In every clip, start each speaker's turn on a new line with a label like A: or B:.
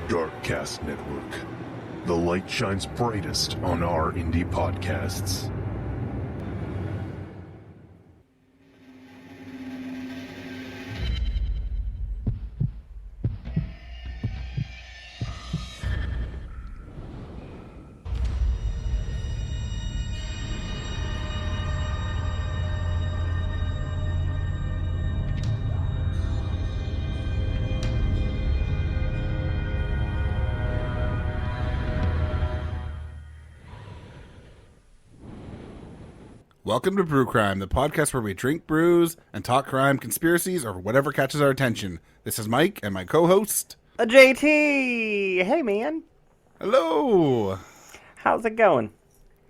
A: Darkcast Network. The light shines brightest on our indie podcasts.
B: Welcome to Brew Crime, the podcast where we drink brews and talk crime, conspiracies, or whatever catches our attention. This is Mike and my co-host...
C: JT! Hey, man.
B: Hello!
C: How's it going?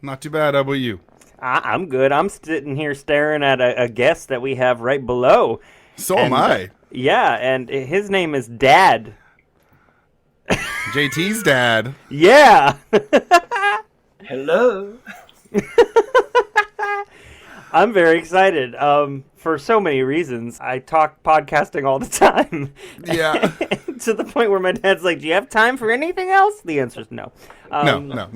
B: Not too bad, how about you?
C: I'm good. I'm sitting here staring at a guest that we have right below.
B: So am I.
C: Yeah, and his name is Dad.
B: JT's dad.
C: Yeah!
D: Hello.
C: I'm very excited for so many reasons. I talk podcasting all the time.
B: Yeah.
C: To the point where my dad's like, do you have time for anything else? The answer's no.
B: No.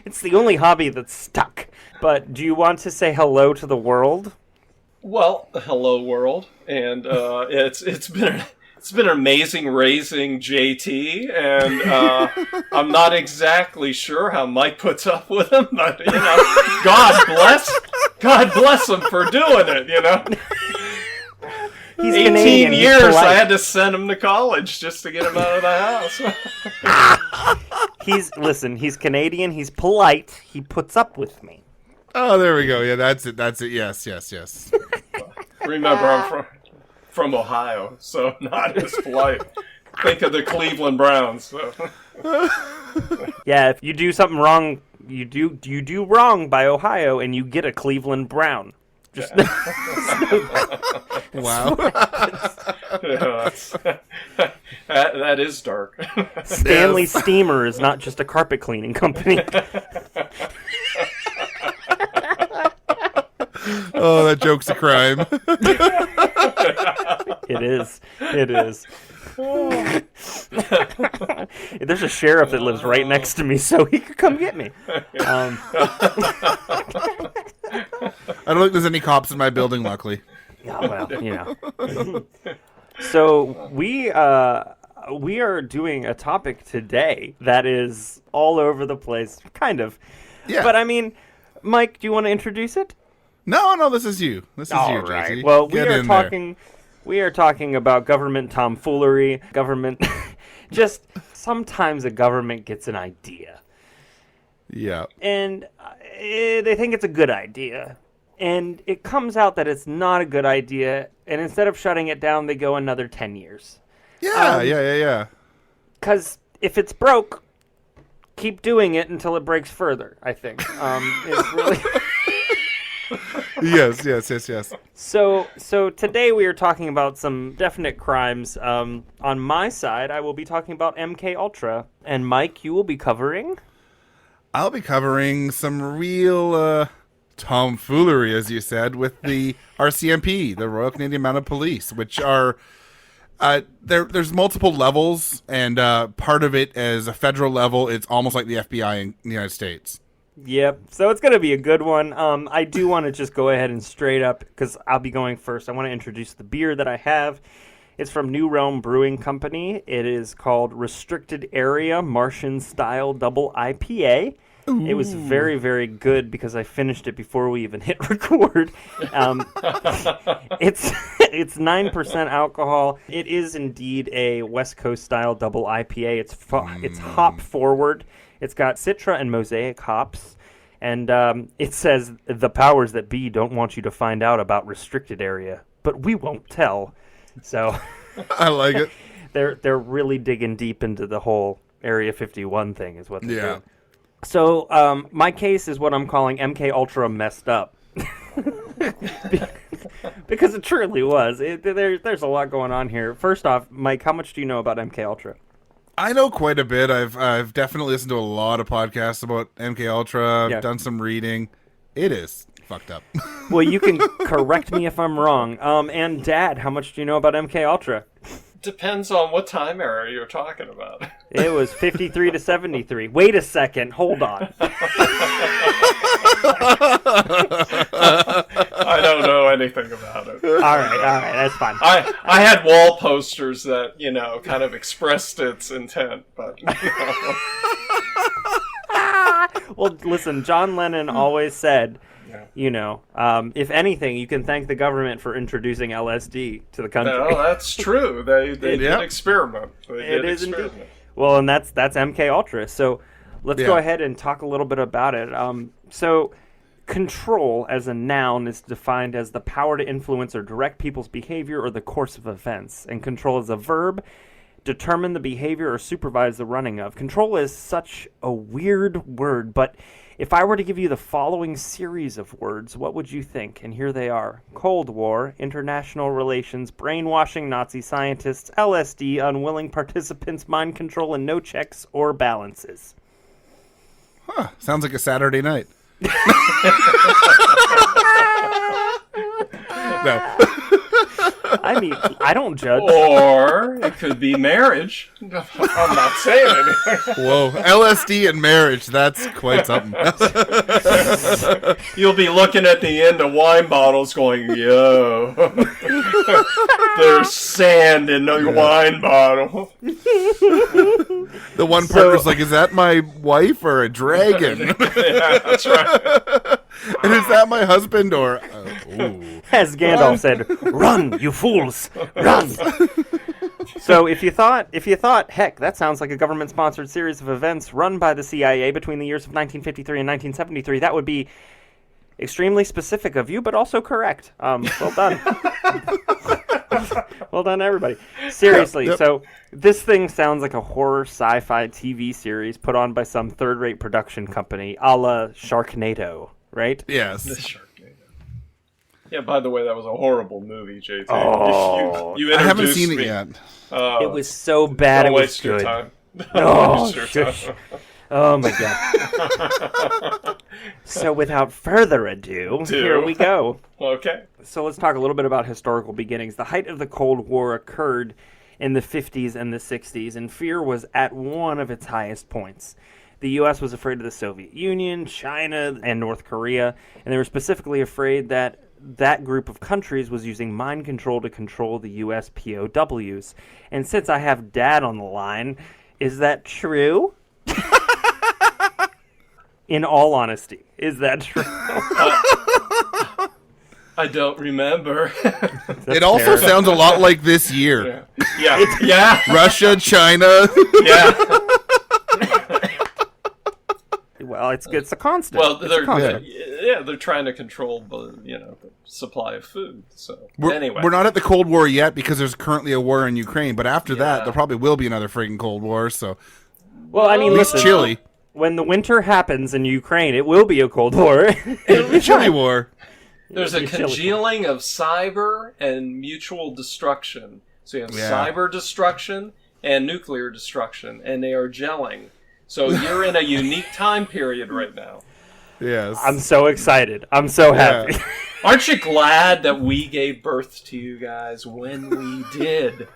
C: It's the only hobby that's stuck. But do you want to say hello to the world?
D: Well, hello world, and it's been amazing raising JT, and I'm not exactly sure how Mike puts up with him, but God bless him for doing it.
C: He's
D: 18
C: Canadian,
D: years
C: he's
D: I had to send him to college just to get him out of the house.
C: He's Canadian, he's polite, he puts up with me.
B: Oh, there we go. Yeah, that's it. Yes.
D: Remember, I'm from Ohio, so not as polite. Think of the Cleveland Browns. So.
C: Yeah, if you do something wrong, you do wrong by Ohio, and you get a Cleveland Brown. Just
B: Wow.
D: Yeah, that is dark.
C: Stanley Steamer is not just a carpet cleaning company.
B: Oh, that joke's a crime.
C: It is. There's a sheriff that lives right next to me, so he could come get me.
B: I don't think there's any cops in my building, luckily.
C: Oh, well, So we are doing a topic today that is all over the place, kind of.
B: Yeah.
C: But I mean, Mike, do you want to introduce it?
B: No, this is you. This is
C: All
B: you,
C: right.
B: JT.
C: Well,
B: Get in there.
C: We are talking about government tomfoolery. Government, just sometimes a government gets an idea,
B: Yeah.
C: and they think it's a good idea, and it comes out that it's not a good idea. And instead of shutting it down, they go another 10 years.
B: Yeah.
C: Because if it's broke, keep doing it until it breaks further. I think it's really.
B: Yes.
C: So today we are talking about some definite crimes. On my side, I will be talking about MK Ultra, and Mike, you will be covering.
B: I'll be covering some real tomfoolery, as you said, with the RCMP, the Royal Canadian Mounted Police, which are there's multiple levels, and part of it is a federal level. It's almost like the FBI in the United States.
C: Yep. So it's going to be a good one. I do want to just go ahead and straight up, because I'll be going first. I want to introduce the beer that I have. It's from New Realm Brewing Company. It is called Restricted Area Martian Style Double IPA. Ooh. It was very, very good because I finished it before we even hit record. It's 9% alcohol. It is indeed a West Coast style double IPA. It's hop forward. It's got Citra and Mosaic hops, and it says, the powers that be don't want you to find out about restricted area, but we won't tell. So
B: I like it.
C: They're really digging deep into the whole Area 51 thing is what they do.
B: So
C: my case is what I'm calling MK Ultra messed up. Because it truly was. There's a lot going on here. First off, Mike, how much do you know about MK Ultra?
B: I know quite a bit. I've definitely listened to a lot of podcasts about MK Ultra. I've done some reading. It is fucked up.
C: Well, you can correct me if I'm wrong. And Dad, how much do you know about MK Ultra?
D: Depends on what time era you're talking about.
C: It was 53 to 73. Wait a second. Hold on.
D: I don't know anything about it.
C: All right. That's fine.
D: I had wall posters that, kind of expressed its intent, but...
C: Well, listen, John Lennon always said, if anything, you can thank the government for introducing LSD to the country.
D: No, that's true. They did experiment.
C: Indeed. Well, and that's MK Ultra. So let's go ahead and talk a little bit about it. So control as a noun is defined as the power to influence or direct people's behavior or the course of events. And control as a verb, determine the behavior or supervise the running of. Control is such a weird word, but if I were to give you the following series of words, what would you think? And here they are. Cold War, international relations, brainwashing Nazi scientists, LSD, unwilling participants, mind control, and no checks or balances.
B: Huh. Sounds like a Saturday night. No.
C: I mean, I don't judge.
D: Or it could be marriage. I'm not saying anything.
B: Whoa, LSD and marriage, that's quite something.
D: You'll be looking at the end of wine bottles going, yo, there's sand in the wine bottle.
B: The one partner's like, is that my wife or a dragon?
D: Yeah, that's right.
B: And is that my husband or... ooh.
C: As Gandalf said, "Run, you fools, run!" So if you thought, heck, that sounds like a government-sponsored series of events run by the CIA between the years of 1953 and 1973, that would be extremely specific of you, but also correct. Well done. Well done, everybody. Seriously,
B: Yep.
C: So this thing sounds like a horror sci-fi TV series put on by some third-rate production company, a la Sharknado, right?
B: Yes.
D: Yeah, by the way, that was a horrible movie, JT.
C: Oh.
D: You
B: I haven't
D: introduced
B: seen
D: me.
B: it yet.
C: It was so bad
D: Don't
C: it was
D: waste your
C: good.
D: time.
C: Oh,
D: Waste your
C: shush.
D: time.
C: Oh my god. So without further ado, here we go.
D: Okay.
C: So let's talk a little bit about historical beginnings. The height of the Cold War occurred in the 50s and the 60s, and fear was at one of its highest points. The U.S. was afraid of the Soviet Union, China, and North Korea, and they were specifically afraid that that group of countries was using mind control to control the U.S. POWs. And since I have Dad on the line, is that true? In all honesty, is that true?
D: I don't remember.
B: It also sounds a lot like this year.
D: Yeah.
B: Russia, China.
D: Yeah.
C: Well, it's a constant.
D: Well,
C: It's a constant.
D: they're trying to control the supply of food. So anyway,
B: We're not at the Cold War yet because there's currently a war in Ukraine, but after that,
D: Yeah.
B: there probably will be another friggin' Cold War, so
C: Well, I mean,
B: at least
C: listen,
B: chilly.
C: when the winter happens in Ukraine, it will be a Cold War.
B: It'll be chilly war.
D: there's a
C: You're chilly.
D: congealing of cyber and mutual destruction. So you have
B: Yeah.
D: cyber destruction and nuclear destruction, and they are gelling. So you're in a unique time period right now.
B: Yes.
C: I'm so excited. I'm so happy.
D: Aren't you glad that we gave birth to you guys when we did?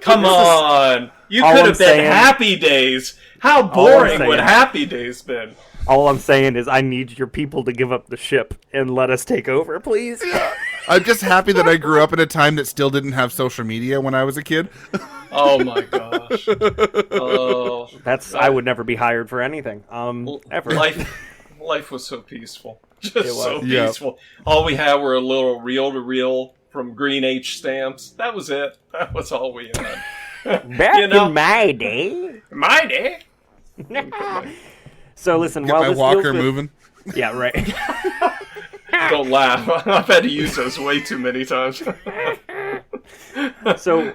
D: Come on. You
C: all
D: could
C: I'm
D: have been
C: saying-
D: Happy Days. How
C: I'm
D: boring would
C: saying-
D: Happy Days been?
C: All I'm saying is I need your people to give up the ship and let us take over, please.
B: I'm just happy that I grew up in a time that still didn't have social media when I was a kid.
D: Oh my gosh. Oh,
C: I would never be hired for anything. Ever.
D: life was so peaceful. Just so
B: Yeah.
D: peaceful. All we had were a little reel-to-reel from Green H stamps. That was it. That was all we had.
C: Back
D: you know-
C: in my day.
D: My day.
C: So listen,
B: Get
C: while
B: my
C: this
B: walker
C: deals with,
B: moving.
C: Yeah, right.
D: Don't laugh. I've had to use those way too many times.
C: So,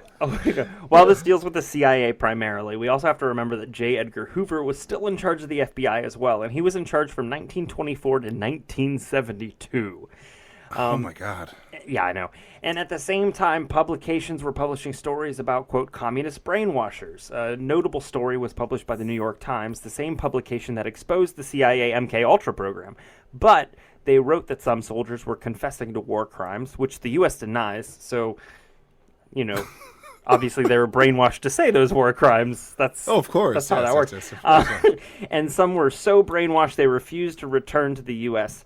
C: while this deals with the CIA primarily, we also have to remember that J. Edgar Hoover was still in charge of the FBI as well, and he was in charge from 1924 to 1972.
B: Oh my god.
C: Yeah, I know. And at the same time, publications were publishing stories about, quote, communist brainwashers. A notable story was published by the New York Times, the same publication that exposed the CIA MK-Ultra program. But they wrote that some soldiers were confessing to war crimes, which the U.S. denies. So, Obviously, they were brainwashed to say those war crimes.
B: Of course.
C: That's how that works.
B: Yes, of course, yeah.
C: And some were so brainwashed they refused to return to the U.S.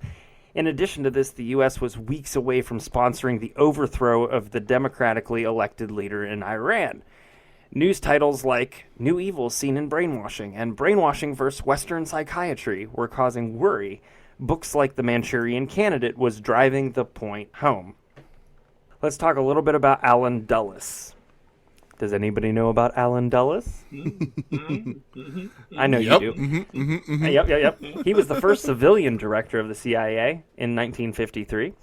C: In addition to this, the U.S. was weeks away from sponsoring the overthrow of the democratically elected leader in Iran. News titles like New Evils Seen in Brainwashing and Brainwashing vs. Western Psychiatry were causing worry. Books like The Manchurian Candidate was driving the point home. Let's talk a little bit about Alan Dulles. Does anybody know about Alan Dulles? I know you do. Yep. He was the first civilian director of the CIA in 1953.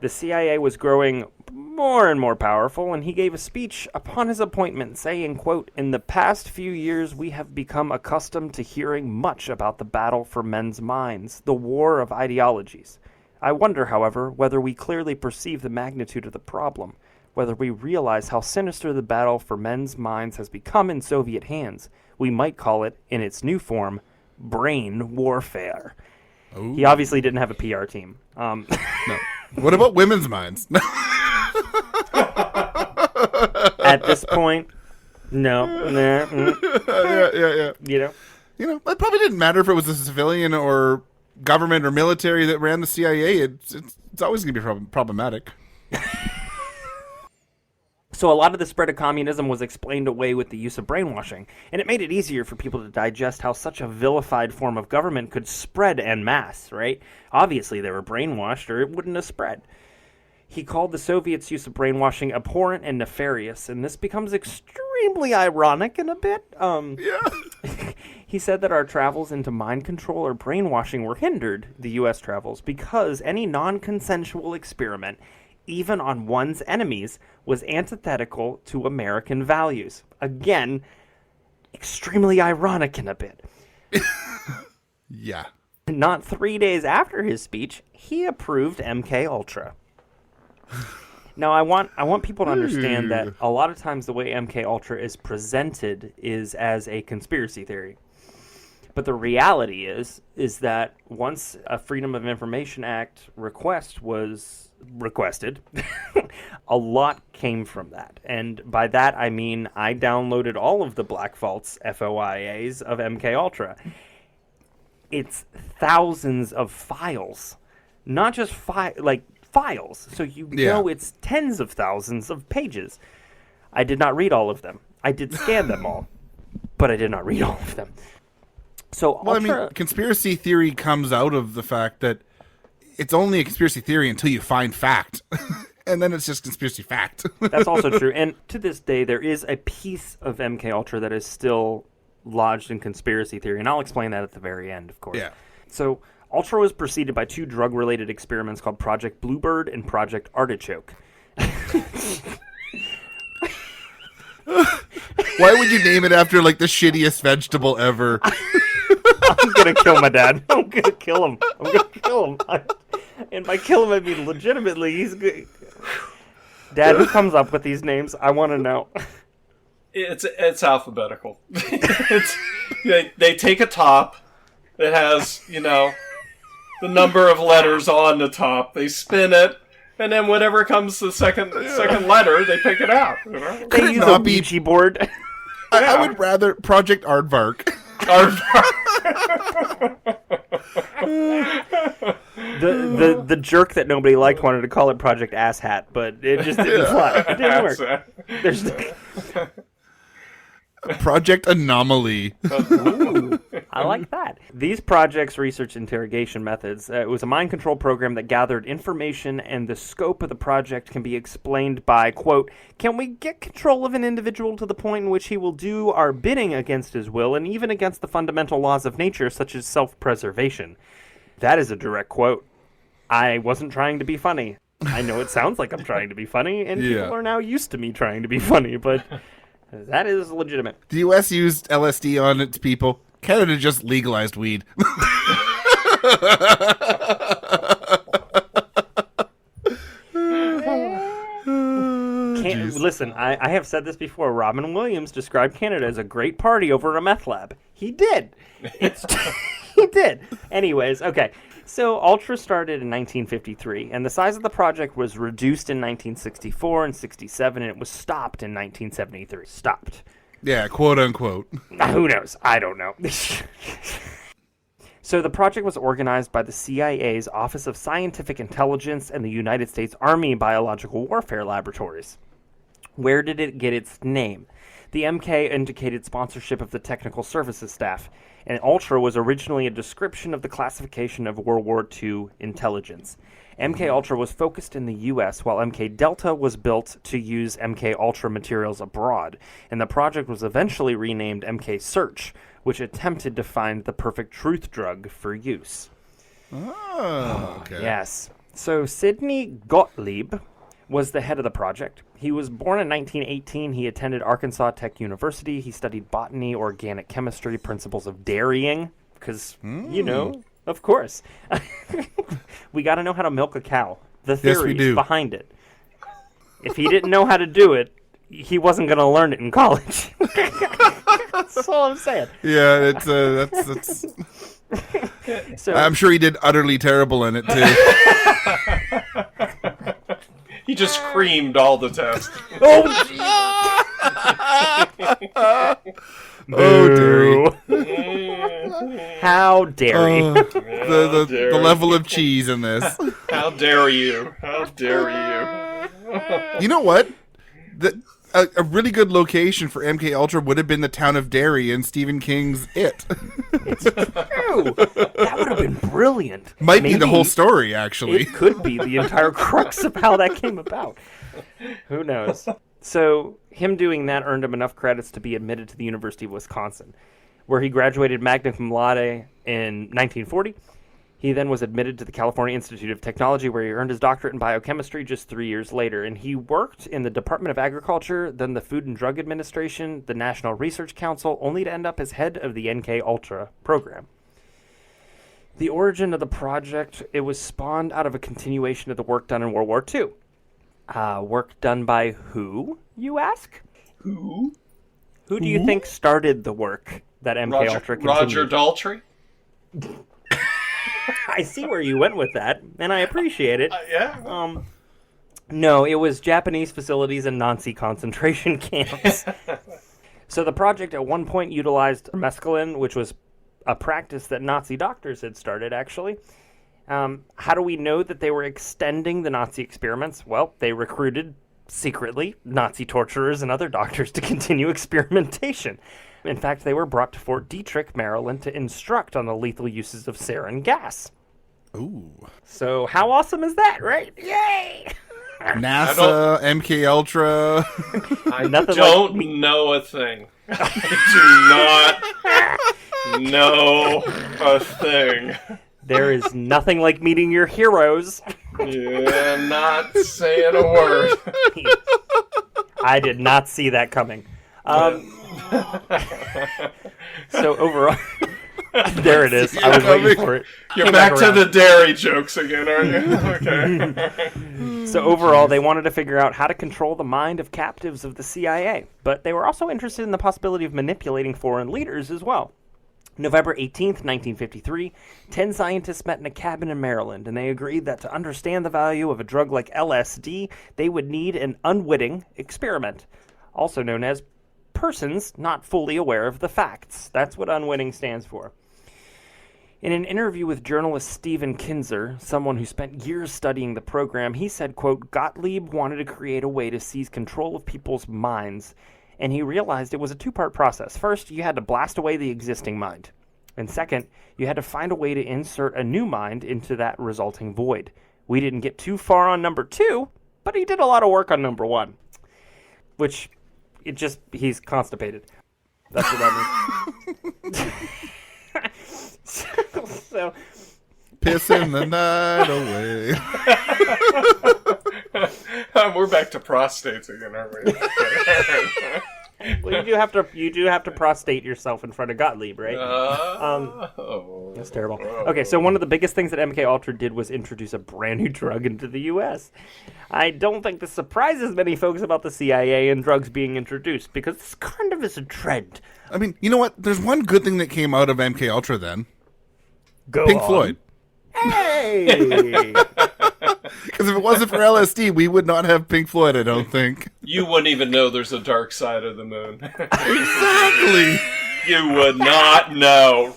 C: The CIA was growing more and more powerful, and he gave a speech upon his appointment saying, quote, "In the past few years, we have become accustomed to hearing much about the battle for men's minds, the war of ideologies. I wonder, however, whether we clearly perceive the magnitude of the problem, whether we realize how sinister the battle for men's minds has become in Soviet hands. We might call it, in its new form, brain warfare."
B: Ooh.
C: He obviously didn't have a PR team.
B: No. What about women's minds?
C: At this point, no.
B: Yeah.
C: You know?
B: It probably didn't matter if it was a civilian or government or military that ran the CIA. It's always going to be problematic.
C: So a lot of the spread of communism was explained away with the use of brainwashing, and it made it easier for people to digest how such a vilified form of government could spread en masse, right? Obviously, they were brainwashed, or it wouldn't have spread. He called the Soviets' use of brainwashing abhorrent and nefarious, and this becomes extremely ironic in a bit. He said that our travels into mind control or brainwashing were hindered, the U.S. travels, because any non-consensual experiment, even on one's enemies, was antithetical to American values. Again, extremely ironic in a bit.
B: Yeah.
C: Not 3 days after his speech, he approved MK Ultra. Now, I want people to understand that a lot of times the way MK Ultra is presented is as a conspiracy theory. But the reality is that once a Freedom of Information Act request was requested, a lot came from that. And by that, I mean I downloaded all of the Black Vault's FOIAs of MK Ultra. It's thousands of files, not just files. So you know it's tens of thousands of pages. I did not read all of them. I did scan them all, but I did not read all of them. So,
B: conspiracy theory comes out of the fact that it's only a conspiracy theory until you find fact. And then it's just conspiracy fact.
C: That's also true. And to this day, there is a piece of MK Ultra that is still lodged in conspiracy theory. And I'll explain that at the very end, of course.
B: Yeah.
C: So, Ultra was preceded by 2 drug-related experiments called Project Bluebird and Project Artichoke.
B: Why would you name it after, the shittiest vegetable ever?
C: I'm going to kill my dad. I'm going to kill him. And by kill him, I mean legitimately. He's good. Dad, who comes up with these names? I want to know.
D: It's alphabetical. They take a top that has, the number of letters on the top. They spin it, and then whatever comes the second letter, they pick it out.
C: They use a Ouija board.
B: I would rather Project Aardvark.
C: The jerk that nobody liked wanted to call it Project Ass Hat, but it just didn't fly. It didn't work. There's
B: Project Anomaly.
C: Ooh, I like that. These projects research interrogation methods. It was a mind control program that gathered information, and the scope of the project can be explained by, quote, "Can we get control of an individual to the point in which he will do our bidding against his will and even against the fundamental laws of nature, such as self-preservation?" That is a direct quote. I wasn't trying to be funny. I know it sounds like I'm trying to be funny, and people are now used to me trying to be funny, but that is legitimate.
B: The U.S. used LSD on its people. Canada just legalized weed.
C: Listen, I have said this before. Robin Williams described Canada as a great party over a meth lab. He did. He did. Anyways, okay. So Ultra started in 1953, and the size of the project was reduced in 1964 and 67, and it was stopped in 1973. Stopped.
B: Yeah, quote unquote.
C: Who knows? I don't know. So the project was organized by the CIA's Office of Scientific Intelligence and the United States Army Biological Warfare Laboratories. Where did it get its name? The MK indicated sponsorship of the technical services staff, and Ultra was originally a description of the classification of World War II intelligence. MK Ultra was focused in the U.S., while MK Delta was built to use MK Ultra materials abroad, and the project was eventually renamed MK Search, which attempted to find the perfect truth drug for use.
B: Oh, okay.
C: Yes. So Sidney Gottlieb was the head of the project. He was born in 1918. He attended Arkansas Tech University. He studied botany, organic chemistry, principles of dairying, because, you know, of course. We got to know how to milk a cow. The theories behind it. If he didn't know how to do it, he wasn't going to learn it in college. That's all I'm saying.
B: Yeah, that's
C: So,
B: I'm sure he did utterly terrible in it, too.
D: He just screamed all the tests.
B: Oh, dairy.
C: How dare you?
B: The level of cheese in this.
D: How dare you? How dare you?
B: You know what? A really good location for MK Ultra would have been the town of Derry in Stephen King's It.
C: It's true. That would have been brilliant.
B: Might be the whole story, actually.
C: It could be the entire crux of how that came about. Who knows? So him doing that earned him enough credits to be admitted to the University of Wisconsin, where he graduated magna cum laude in 1940. He then was admitted to the California Institute of Technology, where he earned his doctorate in biochemistry just 3 years later. And he worked in the Department of Agriculture, then the Food and Drug Administration, the National Research Council, only to end up as head of the NK Ultra program. The origin of the project, it was spawned out of a continuation of the work done in World War II. Work done by who, you ask?
D: Who?
C: Who do you think started the work that MK Ultra continued?
D: Roger Daltrey?
C: I see where you went with that, and I appreciate it.
D: Yeah.
C: No, it was Japanese facilities and Nazi concentration camps. So the project at one point utilized mescaline, which was a practice that Nazi doctors had started, actually. How do we know that they were extending the Nazi experiments? Well, they recruited, secretly, Nazi torturers and other doctors to continue experimentation. In fact, they were brought to Fort Detrick, Maryland, to instruct on the lethal uses of sarin gas.
B: Ooh.
C: So how awesome is that, right? Yay!
B: NASA, MK Ultra.
D: I don't know a thing. I do not know a thing.
C: There is nothing like meeting your heroes.
D: Yeah, not saying a word.
C: I did not see that coming. So overall, there it is. I was waiting for it.
D: You're back to the dairy jokes again, aren't you? Okay.
C: So overall, they wanted to figure out how to control the mind of captives of the CIA, but they were also interested in the possibility of manipulating foreign leaders as well. November 18th, 1953, 10 scientists met in a cabin in Maryland, and they agreed that to understand the value of a drug like LSD, they would need an unwitting experiment, also known as persons not fully aware of the facts. That's what unwitting stands for. In an interview with journalist Stephen Kinzer, someone who spent years studying the program, he said, quote, Gottlieb wanted to create a way to seize control of people's minds, and he realized it was a two-part process. First, you had to blast away the existing mind. And second, you had to find a way to insert a new mind into that resulting void. We didn't get too far on number 2, but he did a lot of work on number 1. Which, he's constipated. That's what that means. So
B: Pissing the night away.
D: We're back to prostates again, aren't we?
C: Well, you do have to prostate yourself in front of Gottlieb, right? That's terrible. Okay, so one of the biggest things that MK Ultra did was introduce a brand new drug into the U.S. I don't think this surprises many folks about the CIA and drugs being introduced, because this kind of is a trend.
B: I mean, you know what? There's one good thing that came out of MK Ultra then.
C: Go
B: Pink
C: on.
B: Floyd.
C: Hey!
B: Because if it wasn't for LSD, we would not have Pink Floyd, I don't think.
D: You wouldn't even know there's a dark side of the moon.
B: Exactly.
D: You would not know.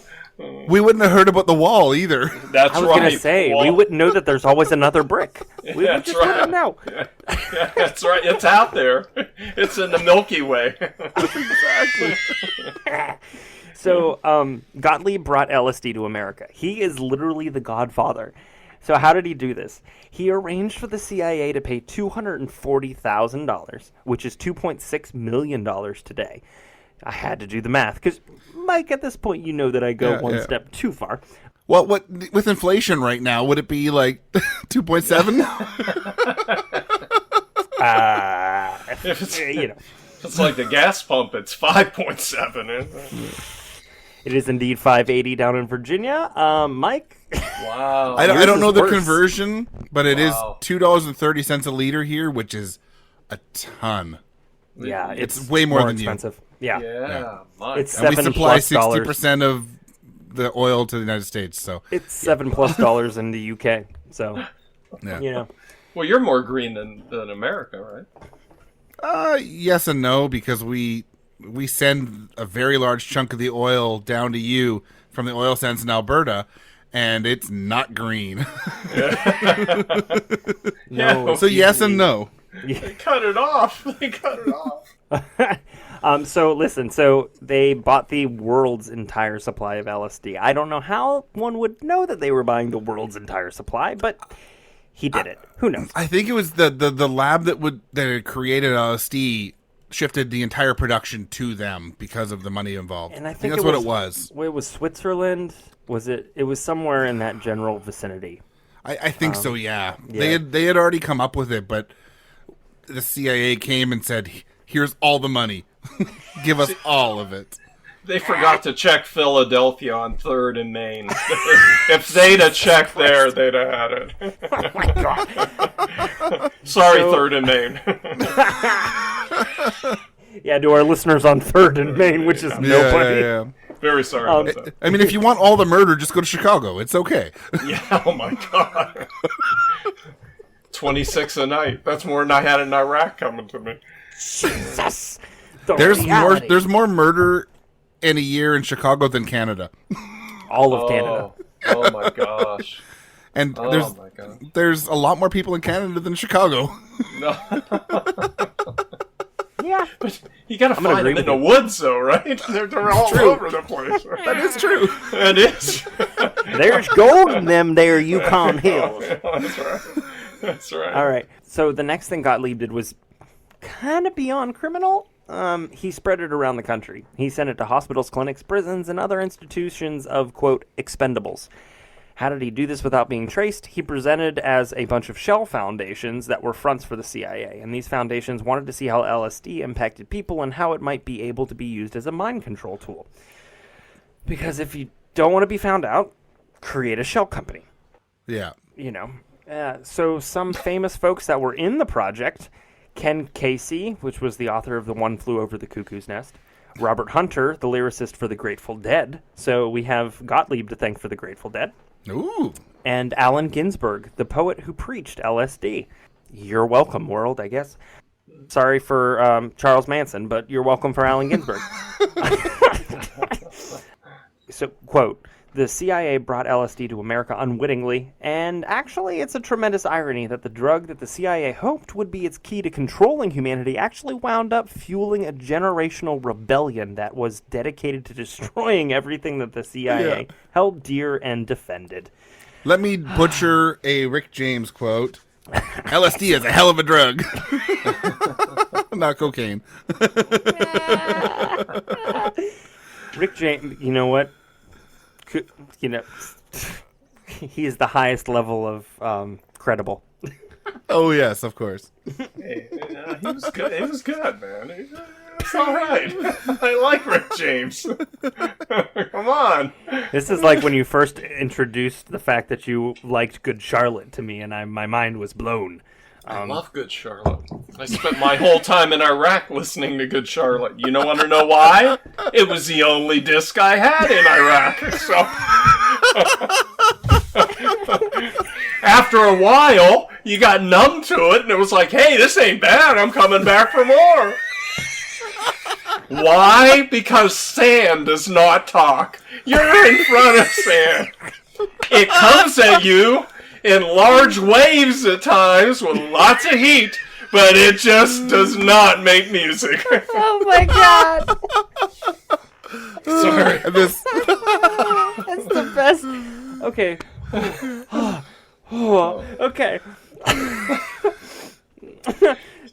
B: We wouldn't have heard about the wall either.
D: That's
C: I was
D: right.
C: going to say, we wouldn't know that there's always another brick. We
D: That's
C: just
D: right.
C: wouldn't know.
D: Yeah, that's right. It's out there. It's in the Milky Way.
B: Exactly.
C: So, Gottlieb brought LSD to America. He is literally the godfather. So how did he do this? He arranged for the CIA to pay $240,000, which is $2.6 million today. I had to do the math, because, Mike, at this point, you know that I go one step too far.
B: Well, what with inflation right now, would it be like 2.7?
D: If it's,
C: You know,
D: it's like the gas pump, it's 5.7. Isn't it?
C: it is indeed 580 down in Virginia. Mike?
D: Wow.
B: I
C: Yours
B: don't know
C: is
B: the
C: worse.
B: conversion, but it is
D: Wow.
B: $2.30 a liter here, which is a ton.
C: Yeah,
B: It's way more than you.
C: expensive. Yeah.
D: Yeah. My
C: It's
D: God.
B: And we supply
C: $7+
B: 60% of the oil to the United States, so
C: It's $7+ in the UK. So,
B: yeah.
C: you know.
D: Well, you're more green than America, right?
B: Yes and no, because we send a very large chunk of the oil down to you from the oil sands in Alberta, and it's not green.
C: No.
B: So yes and no.
D: They cut it off. They cut it off.
C: So listen, they bought the world's entire supply of LSD. I don't know how one would know that they were buying the world's entire supply, but he did it. Who knows?
B: I think it was the lab that had created LSD shifted the entire production to them because of the money involved.
C: And I think
B: that's what it was.
C: It was Switzerland. Was it? It was somewhere in that general vicinity.
B: I think so. Yeah.
C: yeah.
B: They had already come up with it, but the CIA came and said, "Here's all the money. Give us all of it."
D: They forgot to check Philadelphia on 3rd and Main. If they'd have checked there, they'd have had it.
C: Oh my god!
D: Sorry, 3rd and Main.
C: Yeah, to our listeners on 3rd and Main, which is nobody.
B: Yeah.
D: Very sorry about that.
B: I mean, if you want all the murder, just go to Chicago. It's okay.
D: Yeah, oh my god. 26 a night. That's more than I had in Iraq coming to me.
C: Jesus. The
B: There's
C: reality.
B: more murder in a year in Chicago than Canada.
C: All of Canada.
D: Oh my gosh.
B: And
D: Oh my god.
B: there's a lot more people in Canada than Chicago.
D: No.
C: Yeah.
D: But you gotta
C: gonna
D: find
C: agree
D: them in
C: with
D: the woods, though, right? They're all over the place.
B: That is true.
D: It is.
C: There's gold in them there Yukon hills.
D: That's right. That's right.
C: All right. So the next thing Gottlieb did was kind of beyond criminal. He spread it around the country. He sent it to hospitals, clinics, prisons, and other institutions of, quote, expendables. How did he do this without being traced? He presented as a bunch of shell foundations that were fronts for the CIA, and these foundations wanted to see how LSD impacted people and how it might be able to be used as a mind control tool. Because if you don't want to be found out, create a shell company.
B: Yeah.
C: You know. So some famous folks that were in the project: Ken Casey, which was the author of The One Flew Over the Cuckoo's Nest; Robert Hunter, the lyricist for the Grateful Dead. So we have Gottlieb to thank for the Grateful Dead.
B: Ooh.
C: And Allen Ginsberg, the poet who preached LSD. You're welcome, world, I guess. Sorry for Charles Manson, but you're welcome for Allen Ginsberg. So, quote, "The CIA brought LSD to America unwittingly, and actually it's a tremendous irony that the drug that the CIA hoped would be its key to controlling humanity actually wound up fueling a generational rebellion that was dedicated to destroying everything that the CIA held dear and defended."
B: Let me butcher a Rick James quote. LSD is a hell of a drug. Not cocaine.
C: Rick James, you know what? You know, he is the highest level of credible.
B: Oh, yes, of course.
D: Hey, he was good. It was good, man. It's all right. I like Rick James. Come on.
C: This is like when you first introduced the fact that you liked Good Charlotte to me, and my mind was blown.
D: I love Good Charlotte. I spent my whole time in Iraq listening to Good Charlotte. You don't want to know why? It was the only disc I had in Iraq. So After a while, you got numb to it, and it was like, hey, this ain't bad. I'm coming back for more. Why? Because sand does not talk. You're in front of sand. It comes at you in large waves at times with lots of heat, but it just does not make music.
C: Oh my god!
D: Sorry.
C: That's the best. Okay. Okay.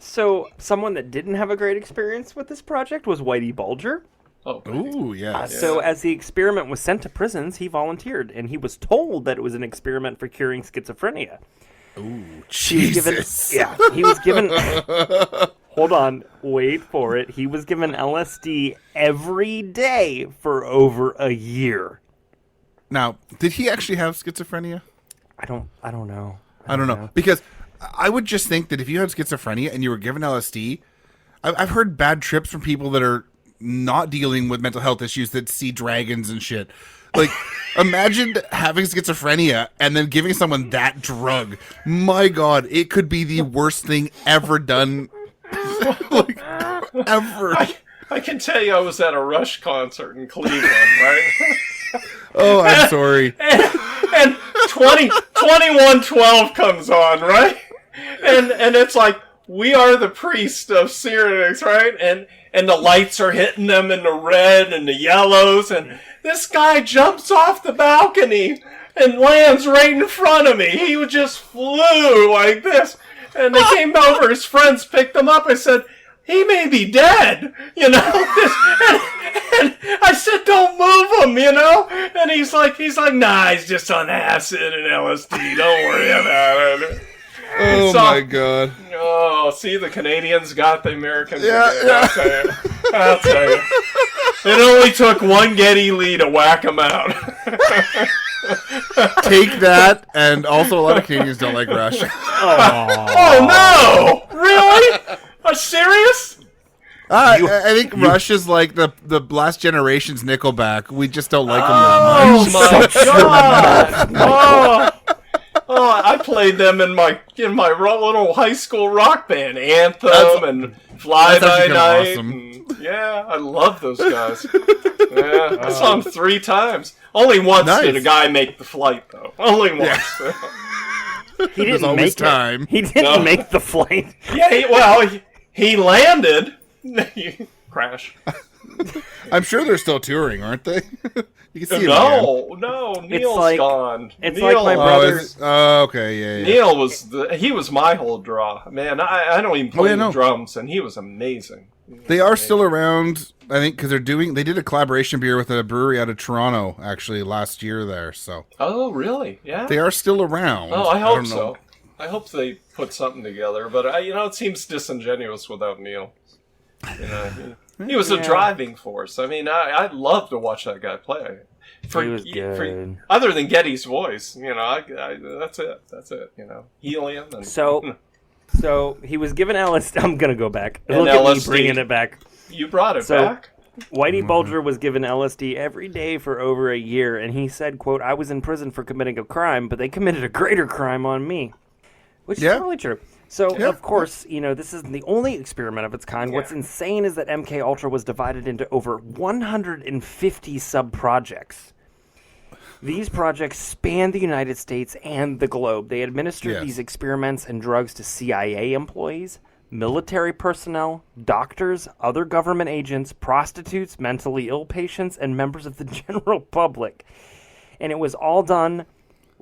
C: So, someone that didn't have a great experience with this project was Whitey Bulger.
D: Oh,
B: Ooh, yeah.
C: So, as the experiment was sent to prisons, he volunteered, and he was told that it was an experiment for curing schizophrenia.
B: Ooh,
C: He was given. Hold on, wait for it. He was given LSD every day for over a year.
B: Now, did he actually have schizophrenia?
C: I don't know.
B: I don't know. Because I would just think that if you had schizophrenia and you were given LSD, I've heard bad trips from people that are not dealing with mental health issues that see dragons and shit. Like, imagine having schizophrenia and then giving someone that drug. My God, it could be the worst thing ever done. Like, ever.
D: I can tell you I was at a Rush concert in Cleveland, right?
B: Oh, I'm sorry.
D: And 2112 comes on, right? And it's like, we are the priest of Syrinx, right? And the lights are hitting them in the red and the yellows, and this guy jumps off the balcony and lands right in front of me. He just flew like this. And they came over, his friends picked him up. I said, he may be dead, you know? And I said, don't move him, you know? And he's like, nah, he's just on acid and LSD. Don't worry about it.
B: Oh, my God.
D: Oh, see, the Canadians got the Americans.
B: Yeah.
D: I'll tell you. It only took one Geddy Lee to whack him out.
B: Take that, and also a lot of Canadians don't like Rush.
D: Oh, no! Really? Are you serious?
B: I think Rush is like the last generation's Nickelback. We just don't like them that much.
D: Oh, my God! Oh, I played them in my little high school rock band, Anthem and Fly By Night.
B: Awesome.
D: Yeah, I love those guys. Yeah, I saw them 3 times. Only once did a guy make the flight, though. Only once.
B: Yeah.
C: He didn't make
B: time.
C: He didn't make the flight.
D: Yeah, he landed. Crash.
B: I'm sure they're still touring, aren't they? You can see
D: No, Neil's gone.
C: It's
D: Neil,
C: like my brother's.
B: Okay, yeah.
D: Neil was my whole draw. Man, I don't even play the drums, and he was amazing.
B: They are still around, I think, because they did a collaboration beer with a brewery out of Toronto, actually, last year there, so.
D: Oh, really? Yeah?
B: They are still around.
D: Oh, I hope so. I hope they put something together, but, it seems disingenuous without Neil. He was a driving force. I mean, I'd love to watch that guy play.
C: He was good.
D: Other than Geddy's voice, that's it. That's it. Helium. And,
C: So he was given LSD. I'm gonna go back.
D: And
C: Look at
D: LSD.
C: me bringing it back.
D: You brought it back.
C: Whitey Bulger was given LSD every day for over a year, and he said, "quote I was in prison for committing a crime, but they committed a greater crime on me," which is totally true. So, of course, this isn't the only experiment of its kind. Yeah. What's insane is that MK Ultra was divided into over 150 sub-projects. These projects span the United States and the globe. They administered these experiments and drugs to CIA employees, military personnel, doctors, other government agents, prostitutes, mentally ill patients, and members of the general public. And it was all done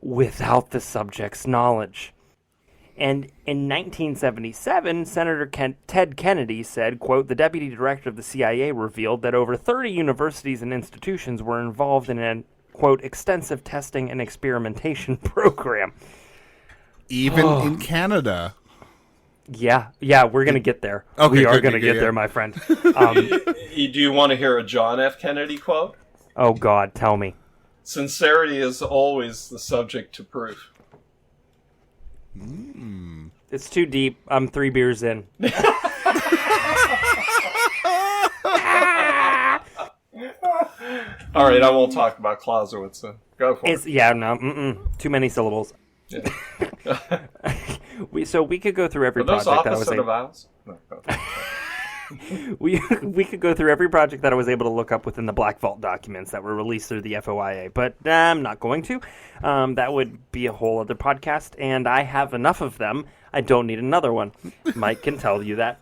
C: without the subject's knowledge. And in 1977, Senator Ted Kennedy said, quote, the deputy director of the CIA revealed that over 30 universities and institutions were involved in an, quote, extensive testing and experimentation program.
B: Even in Canada.
C: Yeah, we're going to get there.
B: Okay,
C: we are going to get there, my friend.
D: Do you want to hear a John F. Kennedy quote?
C: Oh, God, tell me.
D: Sincerity is always the subject to proof.
C: It's too deep. I'm 3 beers in.
D: All right, I won't talk about Clausewitz. Go for it.
C: Yeah, no, too many syllables.
D: Yeah.
C: We could go through every
D: Are those
C: project that I was
D: opposite
C: able.
D: of vowels? No,
C: We could go through every project that I was able to look up within the Black Vault documents that were released through the FOIA, but I'm not going to. That would be a whole other podcast, and I have enough of them. I don't need another one. Mike can tell you that.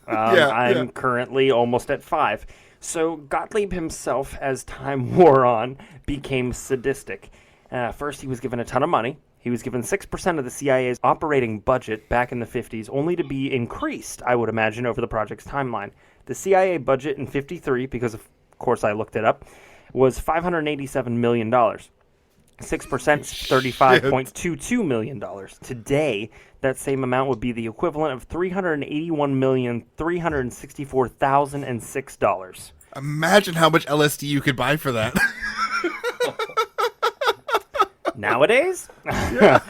C: I'm currently almost at 5. So Gottlieb himself, as time wore on, became sadistic. First, he was given a ton of money. He was given 6% of the CIA's operating budget back in the 50s, only to be increased, I would imagine, over the project's timeline. The CIA budget in 53, because of course I looked it up, was $587 million. 6% is $35.22 million. Today, that same amount would be the equivalent of $381,364,006.
B: Imagine how much LSD you could buy for that.
C: Nowadays? Yeah.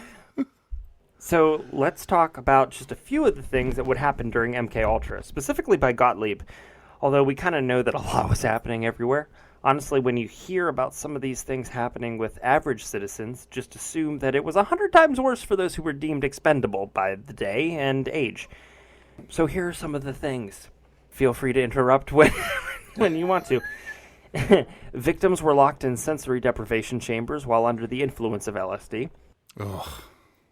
C: So let's talk about just a few of the things that would happen during MK Ultra, specifically by Gottlieb. Although we kind of know that a lot was happening everywhere. Honestly, when you hear about some of these things happening with average citizens, just assume that it was 100 times worse for those who were deemed expendable by the day and age. So here are some of the things. Feel free to interrupt when you want to. Victims were locked in sensory deprivation chambers while under the influence of LSD.
B: Ugh.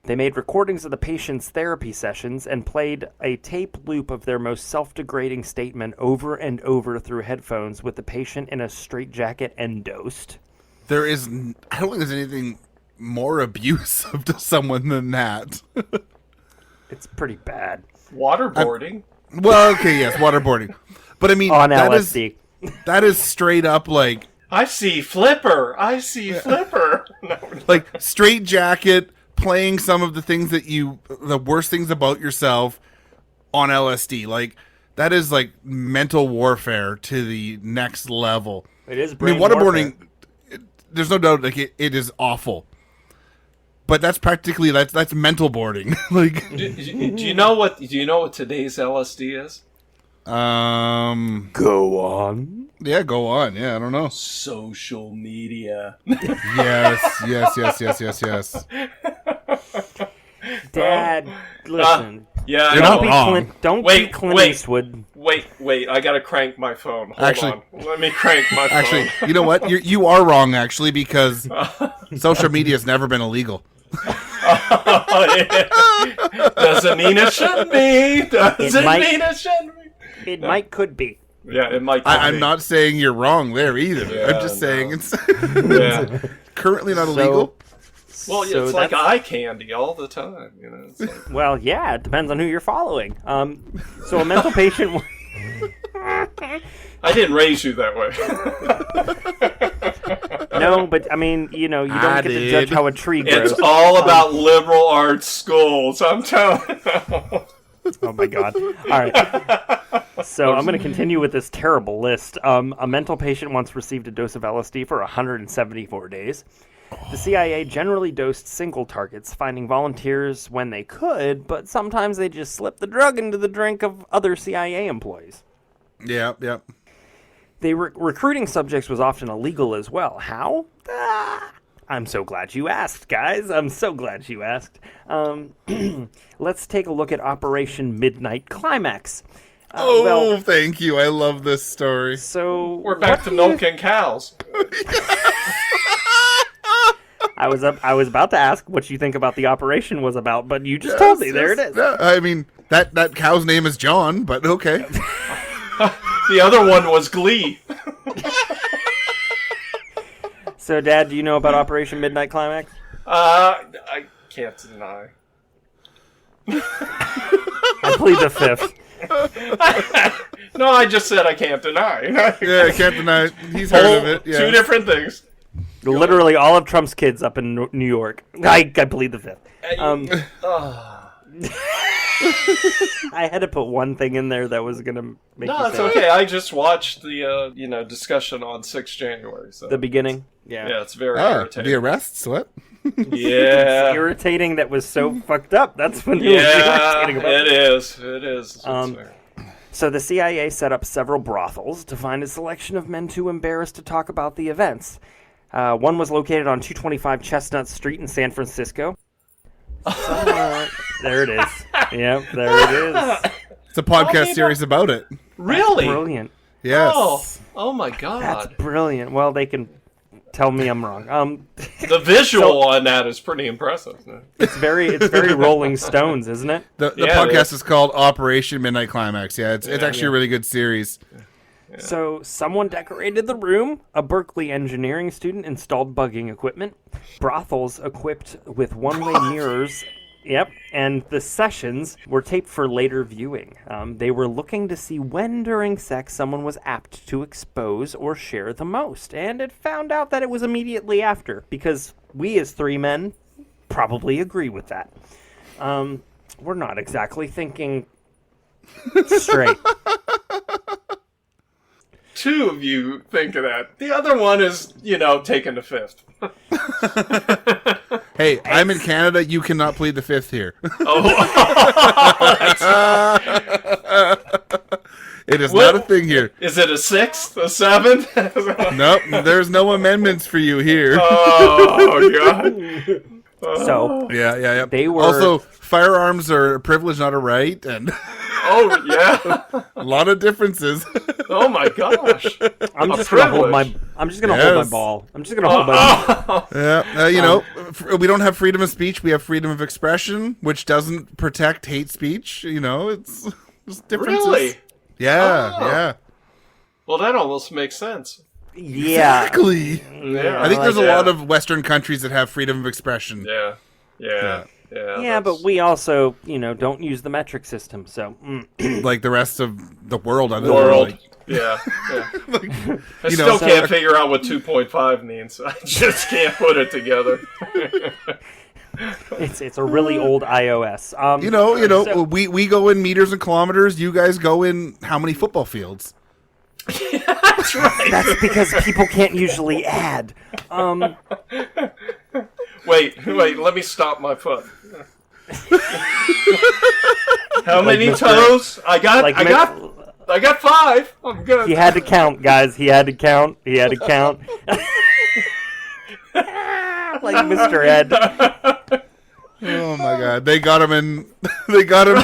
C: They made recordings of the patient's therapy sessions and played a tape loop of their most self-degrading statement over and over through headphones with the patient in a straitjacket and dosed.
B: I don't think there's anything more abusive to someone than that.
C: It's pretty bad.
D: Waterboarding.
B: Well, okay, yes, waterboarding. But I mean,
C: On LSD.
B: That is straight up like...
D: I see Flipper. No.
B: Like, straight jacket, playing some of the things the worst things about yourself on LSD. Like, that is like mental warfare to the next level.
C: It is brain
B: waterboarding,
C: warfare.
B: There's no doubt, like, it is awful. But that's practically, that's mental boarding. Like,
D: do you know what today's LSD is?
C: Go on.
B: Yeah, go on. Yeah, I don't know.
D: Social media.
B: Yes.
C: Dad, listen.
D: Yeah,
B: You're not wrong.
C: Don't be Clint Eastwood.
D: Wait, I gotta crank my phone. Hold on. Let me crank my phone.
B: Actually, you know what? You are wrong, actually, because social media has never been illegal.
D: Doesn't mean it should be.
C: It might be.
D: Yeah, it might.
B: I'm not saying you're wrong there either.
D: Yeah,
B: I'm just saying it's
D: Yeah.
B: currently not illegal.
D: Well,
C: So
D: it's like eye candy all the time. You know. It's like...
C: Well, yeah, it depends on who you're following. So a mental patient.
D: I didn't raise you that way.
C: No, but I mean, you don't get to judge how a tree grows.
D: It's all about liberal arts schools. I'm telling you.
C: Oh my god. All right. So I'm going to continue with this terrible list. A mental patient once received a dose of LSD for 174 days. The CIA generally dosed single targets, finding volunteers when they could, but sometimes they just slipped the drug into the drink of other CIA employees.
B: Yeah.
C: Recruiting subjects was often illegal as well. How? I'm so glad you asked, guys. I'm so glad you asked. Let's take a look at Operation Midnight Climax.
B: Thank you. I love this story.
C: So
D: We're back to milking cows.
C: I was about to ask what you think about the operation was about, but you just told me. There it is.
B: Yeah, I mean, that cow's name is John, but okay.
D: The other one was Glee.
C: So, Dad, do you know about Operation Midnight Climax?
D: I can't deny.
C: I plead the fifth.
D: No, I just said I can't deny.
B: Yeah, I can't deny it. He's heard of it. Yeah.
D: Two different things.
C: Literally all of Trump's kids up in New York. I plead the fifth. I had to put one thing in there that was going to make
D: No,
C: you
D: it's
C: say
D: okay. I just watched the discussion on 6 January. So.
C: the beginning. Yeah.
D: It's very irritating.
B: The arrests? What?
D: Yeah.
C: Irritating that was so fucked up. That's when it was irritating about
D: It is. It's
C: So the CIA set up several brothels to find a selection of men too embarrassed to talk about the events. One was located on 225 Chestnut Street in San Francisco. There it is. Yep, there it is.
B: It's a podcast series about it.
D: Really?
C: That's brilliant.
B: Yes.
D: Oh my God.
C: That's brilliant. Well, they can tell me I'm wrong.
D: The visual on that is pretty impressive.
C: It's very Rolling Stones, isn't it?
B: The podcast is called Operation Midnight Climax. Yeah, it's actually a really good series.
C: Yeah. So someone decorated the room. A Berkeley engineering student installed bugging equipment. Brothels equipped with one-way mirrors. Yep, and the sessions were taped for later viewing. They were looking to see when during sex someone was apt to expose or share the most, and it found out that it was immediately after, because we as three men probably agree with that. We're not exactly thinking straight.
D: Two of you think of that. The other one is, taking the fifth.
B: Hey, I'm in Canada. You cannot plead the fifth here. It is not a thing here.
D: Is it a sixth? A seventh?
B: Nope, there's no amendments for you here.
D: Oh, God.
C: So,
B: Yeah.
C: They were...
B: Also, firearms are a privilege, not a right, and
D: oh, yeah.
B: a lot of differences.
D: Oh, my gosh.
C: I'm just gonna hold my ball. I'm just gonna hold my ball.
B: Yeah, we don't have freedom of speech. We have freedom of expression, which doesn't protect hate speech. It's differences.
D: Really?
B: Yeah.
D: Well, that almost makes sense.
C: Yeah.
B: Exactly.
D: Yeah.
B: I think there's a lot of Western countries that have freedom of expression.
D: Yeah,
C: but we also, don't use the metric system, so...
B: Like the rest of the world.
D: Yeah. I still can't figure out what 2.5 means. I just can't put it together.
C: It's a really old iOS.
B: We go in meters and kilometers. You guys go in how many football fields?
D: That's right.
C: That's because people can't usually add.
D: Wait, let me stop my foot. How many toes? I got 5. I'm good.
C: He had to count, guys. He had to count. Like Mr. Ed.
B: Oh my God! They got him in. They got him in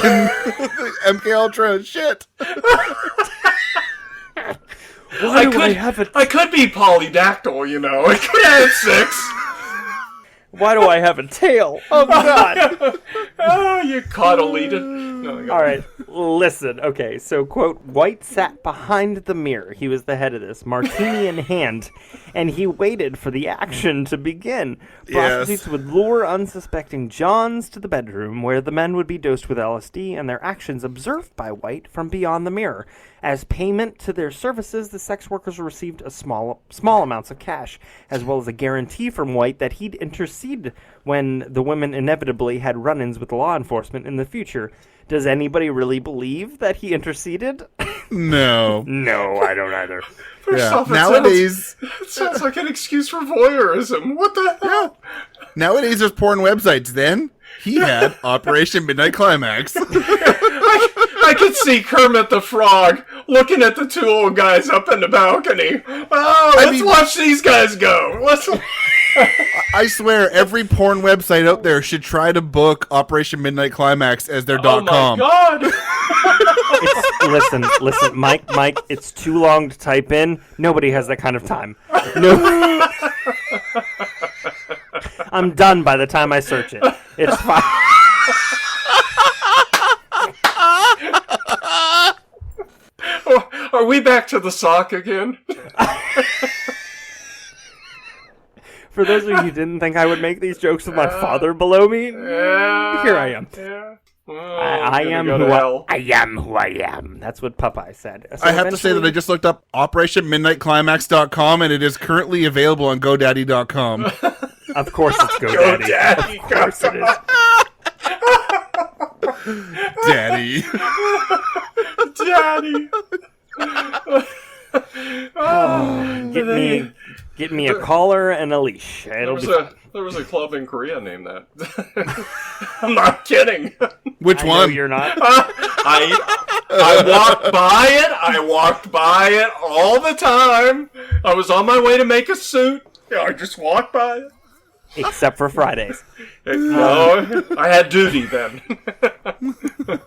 B: MK Ultra. Shit.
D: I could be polydactyl. I could have 6.
C: Why do I have a tail? Oh, God.
D: Oh, you coddleated. No,
C: all right, listen. Okay, so, quote, White sat behind the mirror. He was the head of this, martini in hand, and he waited for the action to begin. Prostitutes would lure unsuspecting Johns to the bedroom, where the men would be dosed with LSD and their actions observed by White from beyond the mirror. As payment to their services, the sex workers received a small amounts of cash, as well as a guarantee from White that he'd intercede when the women inevitably had run-ins with law enforcement in the future. Does anybody really believe that he interceded?
B: No.
C: No, I don't either.
D: First off,
B: nowadays...
D: It sounds like an excuse for voyeurism. What the hell?
B: Nowadays there's porn websites. Then he had Operation Midnight Climax.
D: I could see Kermit the Frog looking at the 2 old guys up in the balcony. Oh, let's watch these guys go.
B: I swear, every porn website out there should try to book Operation Midnight Climax as their .com.
D: Oh my God.
C: Listen, Mike, it's too long to type in. Nobody has that kind of time. No. I'm done by the time I search it. It's fine.
D: Are we back to the sock again?
C: For those of you who didn't think I would make these jokes with my father below me, here I am.
D: Yeah. Well,
C: I am who I am. That's what Popeye said. So
B: I have to say that I just looked up OperationMidnightClimax.com, and it is currently available on GoDaddy.com.
C: Of course it's GoDaddy. Of course it is.
B: Daddy.
C: Oh, get me a collar and a leash.
D: There was a club in Korea named that. I'm not kidding.
B: Which one?
C: No, you're not.
D: I walked by it all the time. I was on my way to make a suit. I just walked by it.
C: Except for Fridays.
D: No, I had duty then.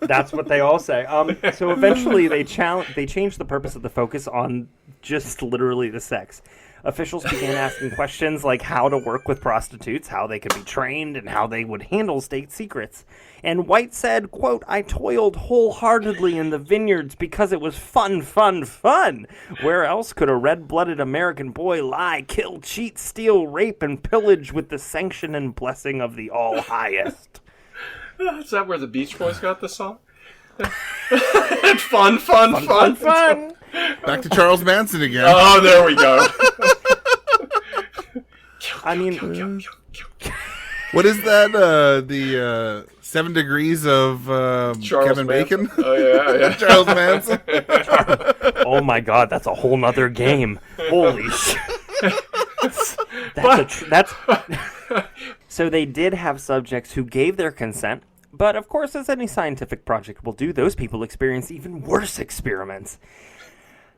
C: That's what they all say. So eventually they changed the purpose of the focus on just literally the sex. Officials began asking questions like how to work with prostitutes, how they could be trained, and how they would handle state secrets. And White said, quote, "I toiled wholeheartedly in the vineyards because it was fun, fun, fun. Where else could a red-blooded American boy lie, kill, cheat, steal, rape, and pillage with the sanction and blessing of the All-Highest?"
D: Is that where the Beach Boys got the song? Fun, fun, fun, fun, fun.
B: Back to Charles Manson again.
D: Oh, there we go.
C: I mean,
B: what is that? The 7 Degrees of Kevin
D: Manson.
B: Bacon?
D: Oh, yeah.
B: Charles Manson.
C: oh my God, that's a whole nother game. Holy shit. That's So they did have subjects who gave their consent, but of course, as any scientific project will do, those people experience even worse experiments.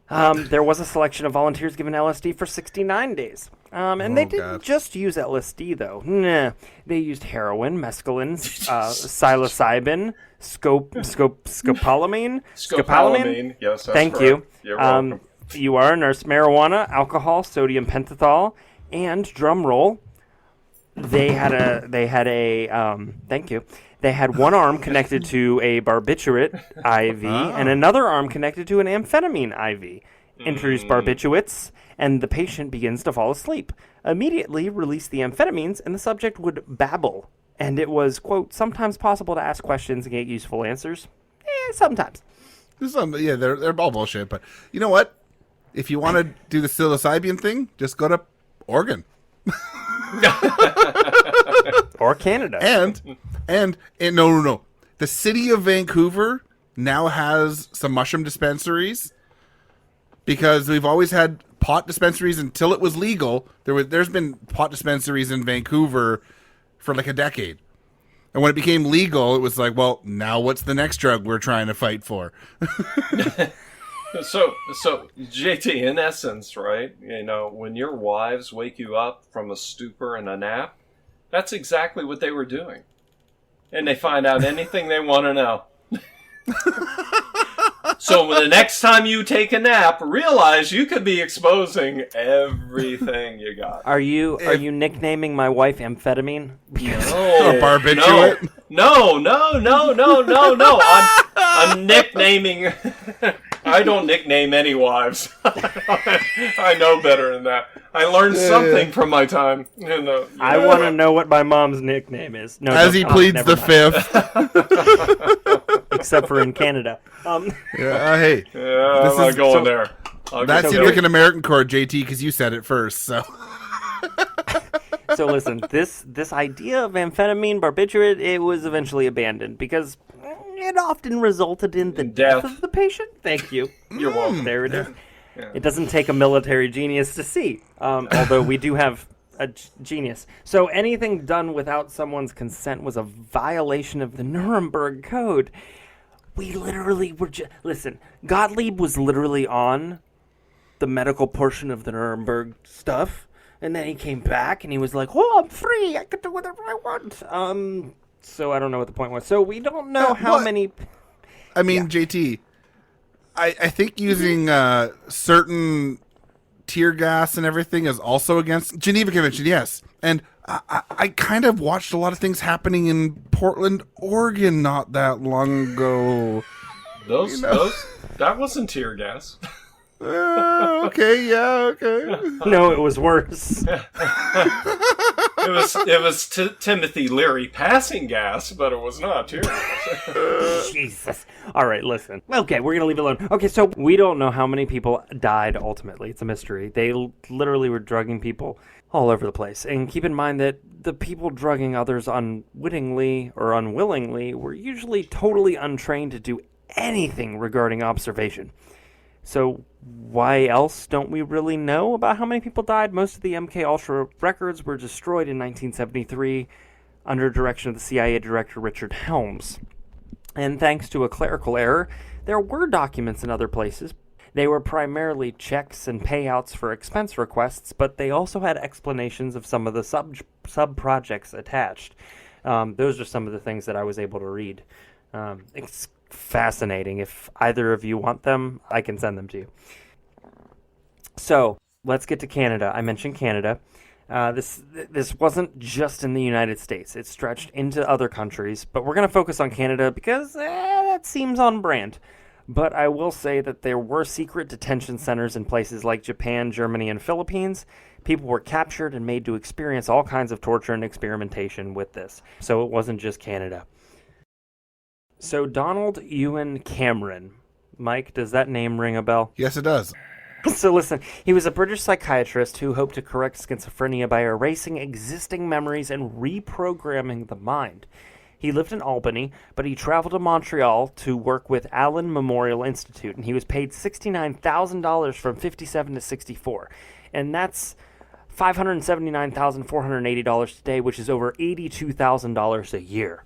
C: There was a selection of volunteers given LSD for 69 days. And they didn't just use LSD, though. Nah. They used heroin, mescaline, psilocybin, scopolamine.
D: Scopolamine. Yes, that's
C: Thank
D: correct.
C: you.
D: You're welcome.
C: You are a nurse. Marijuana, alcohol, sodium pentothal, and drum roll. They had thank you. They had one arm connected to a barbiturate IV and another arm connected to an amphetamine IV. Introduce barbiturates, and the patient begins to fall asleep. Immediately release the amphetamines, and the subject would babble. And it was, quote, sometimes possible to ask questions and get useful answers. Sometimes.
B: They're all bullshit. But you know what? If you want to do the psilocybin thing, just go to Oregon.
C: Or Canada.
B: And no. The city of Vancouver now has some mushroom dispensaries because we've always had pot dispensaries until it was legal. There's been pot dispensaries in Vancouver for like a decade. And when it became legal, it was like, well, now what's the next drug we're trying to fight for?
D: So JT, in essence, right? You know, when your wives wake you up from a stupor and a nap, that's exactly what they were doing. And they find out anything they want to know. So the next time you take a nap, realize you could be exposing everything you got.
C: Are you nicknaming my wife Amphetamine?
B: Or barbiturate?
D: No. I'm nicknaming. I don't nickname any wives. I know better than that. I learned something from my time.
C: I want to know what my mom's nickname is. No,
B: as he pleads the fifth.
C: Except for in Canada.
B: Hey.
D: Yeah, I'm not going there.
B: That seems like an American court, JT, because you said it first. So
C: listen, this idea of amphetamine barbiturate, it was eventually abandoned because it often resulted in the death of the patient. Thank you.
D: You're welcome.
C: There it is. Yeah. It doesn't take a military genius to see, although we do have a genius. So anything done without someone's consent was a violation of the Nuremberg Code. We literally were listen, Gottlieb was literally on the medical portion of the Nuremberg stuff, and then he came back and he was like, "Oh, I'm free. I can do whatever I want." So I don't know what the point was. So we don't know how many.
B: I mean, JT, I think using certain tear gas and everything is also against Geneva Convention, yes. And I kind of watched a lot of things happening in Portland, Oregon not that long ago.
D: That wasn't tear gas.
B: Okay.
C: No, it was worse.
D: It was Timothy Leary passing gas, but it was not tear gas.
C: Jesus. All right, listen. Okay, we're going to leave it alone. Okay, so we don't know how many people died ultimately. It's a mystery. They literally were drugging people all over the place. And keep in mind that the people drugging others unwittingly or unwillingly were usually totally untrained to do anything regarding observation. So why else don't we really know about how many people died? Most of the MK Ultra records were destroyed in 1973 under direction of the CIA Director Richard Helms. And thanks to a clerical error, There were documents in other places. They were primarily checks and payouts for expense requests, but they also had explanations of some of the sub-projects attached. Those are some of the things that I was able to read. It's fascinating. If either of you want them, I can send them to you. So, let's get to Canada. I mentioned Canada. This wasn't just in the United States. It stretched into other countries, but we're going to focus on Canada because that seems on brand. But I will say that there were secret detention centers in places like Japan, Germany, and Philippines. People were captured and made to experience all kinds of torture and experimentation with this. So it wasn't just Canada. So Donald Ewan Cameron. Mike, does that name ring a bell?
B: Yes, it does.
C: So listen, he was a British psychiatrist who hoped to correct schizophrenia by erasing existing memories and reprogramming the mind. He lived in Albany, but he traveled to Montreal to work with Allen Memorial Institute, and he was paid $69,000 from 57 to 64. And that's $579,480 today, which is over $82,000 a year.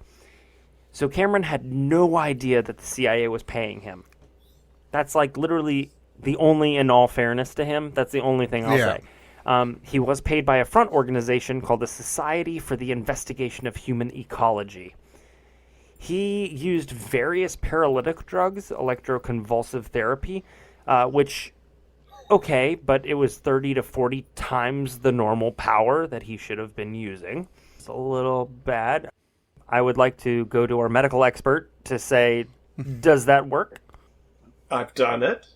C: So Cameron had no idea that the CIA was paying him. That's like literally the only, in all fairness to him, that's the only thing I'll say. He was paid by a front organization called the Society for the Investigation of Human Ecology. He used various paralytic drugs, electroconvulsive therapy, which, okay, but it was 30 to 40 times the normal power that he should have been using. It's a little bad. I would like to go to our medical expert to say, does that work?
D: I've done it.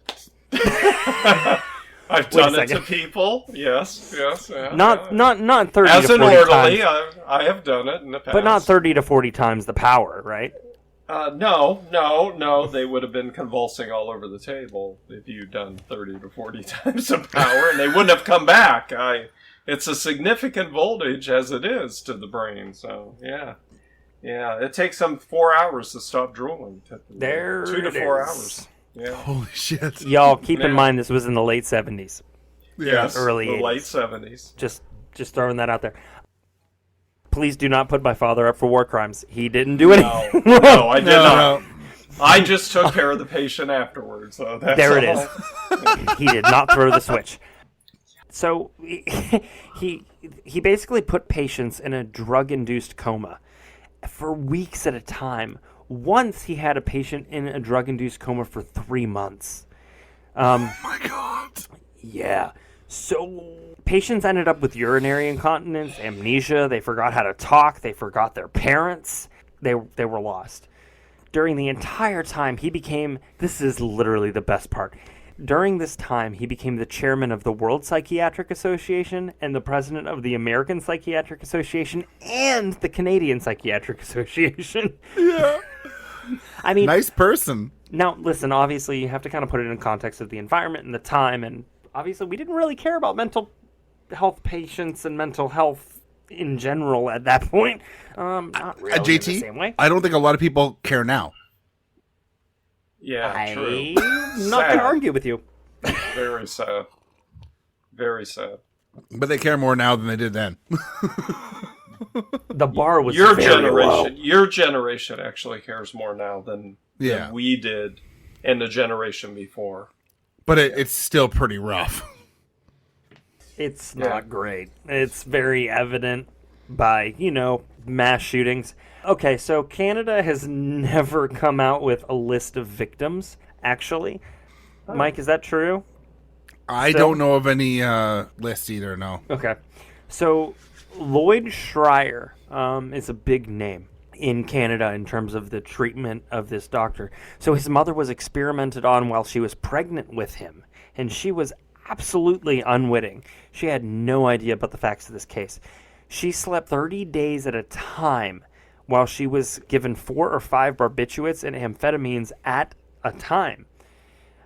D: I've done it to people. Yes.
C: Not 30
D: as
C: to 40
D: an orderly,
C: times.
D: I have done it in the past.
C: But not 30 to 40 times the power, right?
D: No. They would have been convulsing all over the table if you'd done 30 to 40 times the power, and they wouldn't have come back. It's a significant voltage as it is to the brain, so yeah. It takes them 4 hours to stop drooling.
C: There
D: 2 to 4 hours. Yeah.
B: Holy shit.
C: Y'all, keep in mind this was in the late 70s.
D: Yes,
C: early
D: the
C: 80s.
D: late 70s.
C: Just throwing that out there. Please do not put my father up for war crimes. He didn't do anything.
D: No, I did not. I just took care of the patient afterwards. So that's
C: there
D: all.
C: it is. He did not throw the switch. So he basically put patients in a drug-induced coma for weeks at a time. Once he had a patient in a drug-induced coma for 3 months.
B: Oh my god.
C: Yeah. So patients ended up with urinary incontinence, amnesia. They forgot how to talk. They forgot their parents. They were lost. During the entire time, he became... This is literally the best part. During this time, he became the chairman of the World Psychiatric Association and the president of the American Psychiatric Association and the Canadian Psychiatric Association.
B: Yeah.
C: I mean...
B: Nice person.
C: Now, listen, obviously, you have to kind of put it in context of the environment and the time, and obviously, we didn't really care about mental health patients and mental health in general at that point. Not really in the same way.
B: I don't think a lot of people care now.
D: Yeah, true.
C: I'm not going to argue with you.
D: Very sad. Very sad.
B: But they care more now than they did then.
C: The bar was
D: your
C: very
D: generation.
C: low.
D: Your generation actually cares more now than we did, and the generation before.
B: But it's still pretty rough.
C: It's not great. It's very evident by, mass shootings. Okay, so Canada has never come out with a list of victims, actually. Mike, is that true?
B: I don't know of any list either, no.
C: Okay. So Lloyd Schreier is a big name in Canada in terms of the treatment of this doctor. So his mother was experimented on while she was pregnant with him, and she was absolutely unwitting. She had no idea about the facts of this case. She slept 30 days at a time while she was given 4 or 5 barbiturates and amphetamines at a time.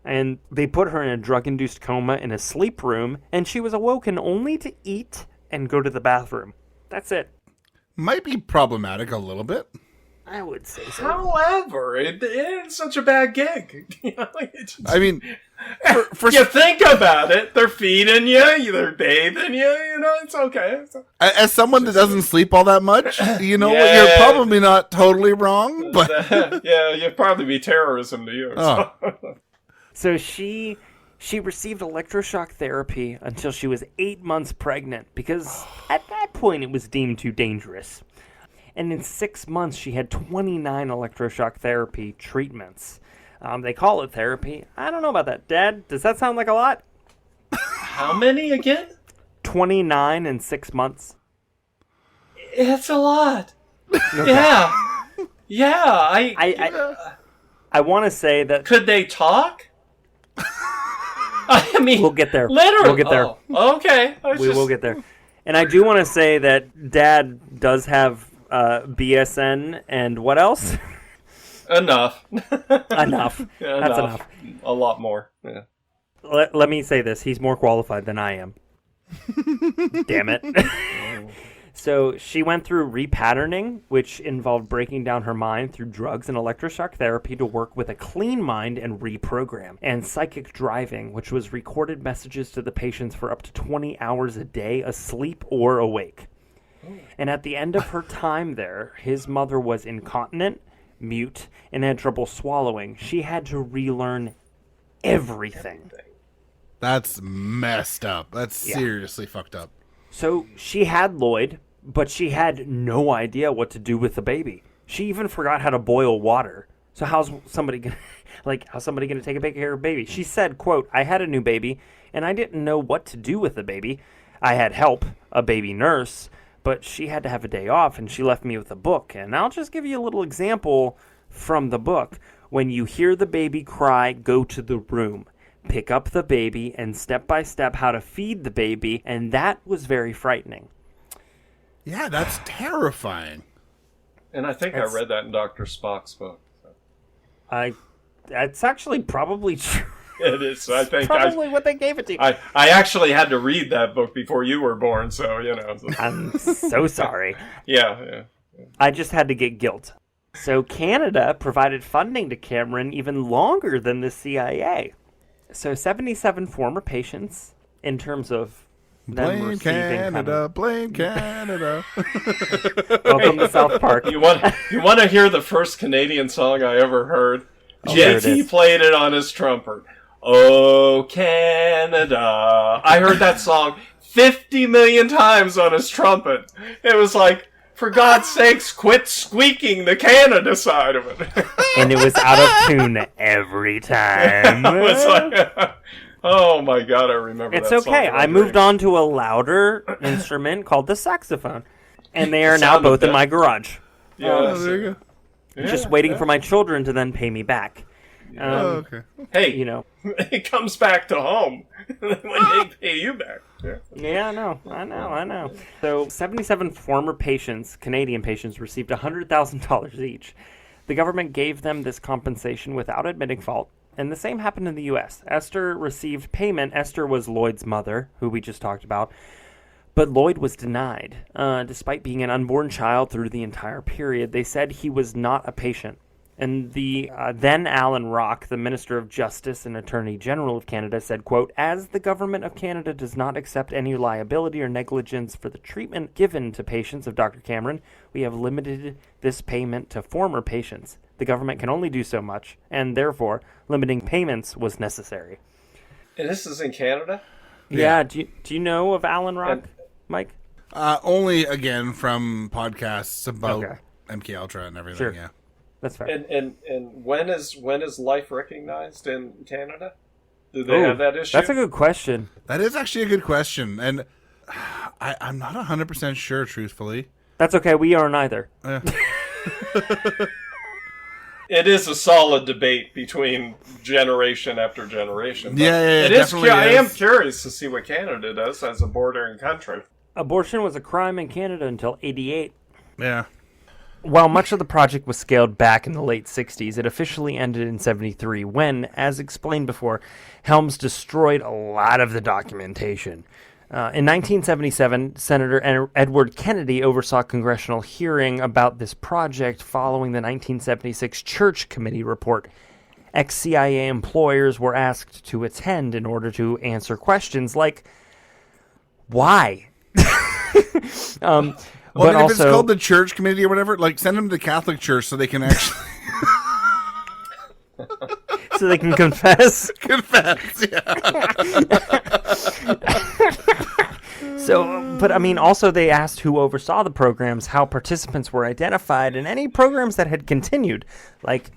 C: And they put her in a drug-induced coma in a sleep room, and she was awoken only to eat and go to the bathroom. That's it.
B: Might be problematic a little bit.
C: I would say so.
D: However, it's such a bad gig.
B: I mean, for
D: you think about it, they're feeding you, they're bathing you, it's okay.
B: as someone that doesn't sleep all that much, you know,
D: Yeah.
B: you're probably not totally wrong, but
D: Yeah, you'd probably be terrorism to you.
B: Oh.
C: So she received electroshock therapy until she was 8 months pregnant because at that point it was deemed too dangerous. And in 6 months, she had 29 electroshock therapy treatments. They call it therapy. I don't know about that. Dad, does that sound like a lot?
D: How many again?
C: 29 in 6 months.
D: It's a lot.
C: Okay.
D: Yeah. Yeah,
C: I want to say that
D: Could they talk? I mean,
C: we'll get there.
D: Literally.
C: We'll get there.
D: Oh, okay.
C: We will get there. And I do want to say that Dad does have BSN and what else?
D: Enough.
C: Enough. That's enough.
D: A lot more. Yeah.
C: Let me say this. He's more qualified than I am. Damn it. So she went through repatterning, which involved breaking down her mind through drugs and electroshock therapy to work with a clean mind and reprogram. And psychic driving, which was recorded messages to the patients for up to 20 hours a day, asleep or awake. And at the end of her time there, his mother was incontinent, mute, and had trouble swallowing. She had to relearn everything.
B: that's messed up. That's seriously fucked up.
C: So she had Lloyd, but she had no idea what to do with the baby. She even forgot how to boil water. So how's somebody gonna, gonna take a care of a baby? She said, quote, "I had a new baby, and I didn't know what to do with the baby. I had help, a baby nurse, but she had to have a day off, and she left me with a book. And I'll just give you a little example from the book. When you hear the baby cry, go to the room. Pick up the baby and step by step how to feed the baby," and that was very frightening.
B: Yeah, that's terrifying.
D: And I think I read that in Dr. Spock's book.
C: That's actually probably true.
D: It is. I think
C: Probably what they gave it to you.
D: I actually had to read that book before you were born, so
C: I'm so sorry.
D: Yeah.
C: I just had to get guilt. So Canada provided funding to Cameron even longer than the CIA. So 77 former patients, in terms of them
B: Blame
C: receiving
B: Canada, blame Canada.
C: welcome to South Park.
D: You want to hear the first Canadian song I ever heard?
C: There it
D: JT
C: is.
D: played it on his trumpet. Oh, Canada. I heard that song 50 million times on his trumpet. It was like, for God's sakes, quit squeaking the Canada side of it.
C: And it was out of tune every time.
D: I was like, oh my God, I remember
C: It's
D: that song.
C: okay. I moved on to a louder instrument called the saxophone. And they are now
D: sounded
C: both in
D: better.
C: my garage.
D: Yeah,
B: There you go.
C: Just waiting for my children to then pay me back.
B: Oh, okay.
D: Hey,
C: You know.
D: it comes back to home when they pay you back. Yeah.
C: Yeah, I know. So 77 former patients, Canadian patients, received $100,000 each. The government gave them this compensation without admitting fault, and the same happened in the U.S. Esther received payment. Esther was Lloyd's mother, who we just talked about, but Lloyd was denied. Despite being an unborn child through the entire period, they said he was not a patient. And the then Alan Rock, the Minister of Justice and Attorney General of Canada, said, quote, "As the Government of Canada does not accept any liability or negligence for the treatment given to patients of Dr. Cameron, we have limited this payment to former patients. The government can only do so much, and therefore limiting payments was necessary."
D: And this is in Canada?
C: Yeah, do you know of Alan Rock, Mike?
B: Only, again, from podcasts about
C: Okay.
B: MK Ultra and everything,
C: Sure.
B: yeah.
C: That's fair.
D: And when is life recognized in Canada? Do they have that issue?
C: That's a good question.
B: That is actually a good question, and I'm not 100% sure, truthfully.
C: That's okay. We are neither.
D: It is a solid debate between generation after generation. but
B: Yeah,
D: it is.
B: definitely
D: I am
B: is.
D: curious to see what Canada does as a bordering country.
C: Abortion was a crime in Canada until '88.
B: Yeah.
C: While much of the project was scaled back in the late 60s, it officially ended in '73 when, as explained before, Helms destroyed a lot of the documentation. In 1977, Senator Edward Kennedy oversaw a congressional hearing about this project following the 1976 Church Committee report. Ex-CIA employers were asked to attend in order to answer questions like, why?
B: Well,
C: but
B: if it's
C: also,
B: called the Church Committee or whatever, like send them to the Catholic Church so they can actually
C: so they can confess.
B: confess. Yeah.
C: So, but I mean, also they asked who oversaw the programs, how participants were identified, and any programs that had continued. Like,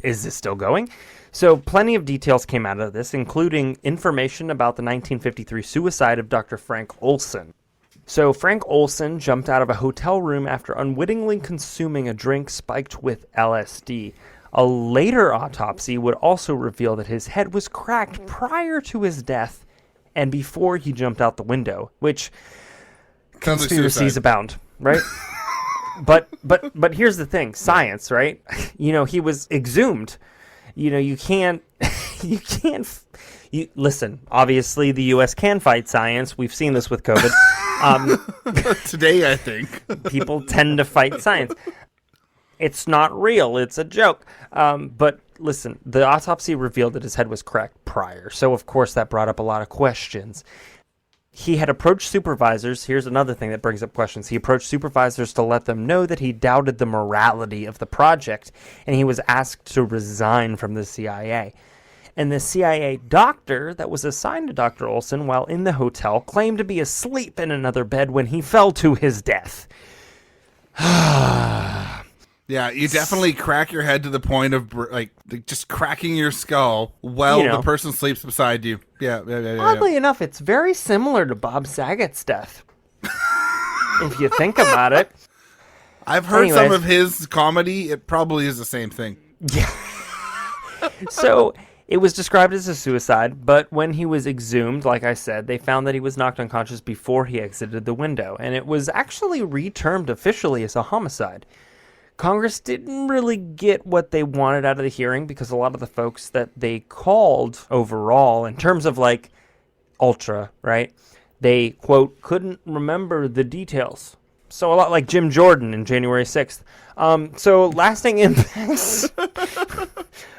C: is this still going? So plenty of details came out of this, including information about the 1953 suicide of Dr. Frank Olson. So Frank Olson jumped out of a hotel room after unwittingly consuming a drink spiked with LSD. A later autopsy would also reveal that his head was cracked prior to his death and before he jumped out the window, which
B: Sounds like
C: conspiracies
B: suicide.
C: abound, right? but here's the thing, science, right? He was exhumed. You listen, obviously the US can fight science. We've seen this with COVID.
B: Today, I think.
C: People tend to fight science. It's not real. It's a joke. But listen, the autopsy revealed that his head was cracked prior. So, of course, that brought up a lot of questions. He had approached supervisors. Here's another thing that brings up questions. He approached supervisors to let them know that he doubted the morality of the project, and he was asked to resign from the CIA. And the CIA doctor that was assigned to Dr. Olson while in the hotel claimed to be asleep in another bed when he fell to his death.
B: Yeah, you definitely crack your head to the point of just cracking your skull while the person sleeps beside you. Yeah.
C: Oddly enough, it's very similar to Bob Saget's death. If you think about it.
B: I've heard some of his comedy. It probably is the same thing.
C: Yeah. So it was described as a suicide, but when he was exhumed, like I said, they found that he was knocked unconscious before he exited the window, and it was actually retermed officially as a homicide. Congress didn't really get what they wanted out of the hearing because a lot of the folks that they called overall, in terms of like Ultra, right, they, quote, couldn't remember the details. So a lot like Jim Jordan in January 6th. So lasting impacts.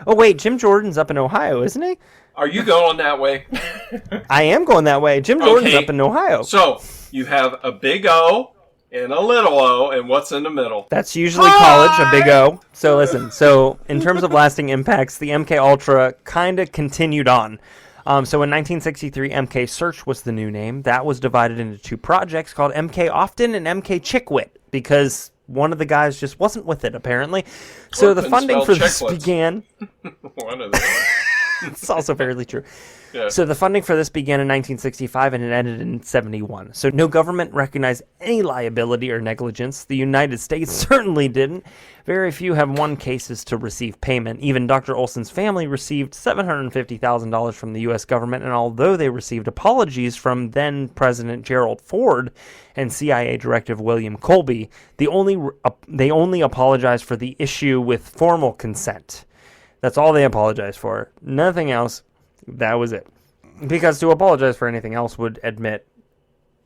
C: Oh, wait, Jim Jordan's up in Ohio, isn't he?
D: Are you going that way?
C: I am going that way. Jim Jordan's up in Ohio.
D: So you have a big O and a little O, and what's in the middle?
C: That's usually college, a big O. So listen, so in terms of lasting impacts, the MK Ultra kind of continued on. So in 1963, MK Search was the new name. That was divided into two projects called MK Often and MK Chickwit because one of the guys just wasn't with it, apparently. So the funding for this began...
D: One of them.
C: It's also fairly true.
D: Yeah.
C: So the funding for this began in 1965 and it ended in 71. So no government recognized any liability or negligence. The United States certainly didn't. Very few have won cases to receive payment. Even Dr. Olson's family received $750,000 from the U.S. government, and although they received apologies from then-President Gerald Ford and CIA Director William Colby, they only apologized for the issue with formal consent. That's all they apologized for. Nothing else. That was it. Because to apologize for anything else would admit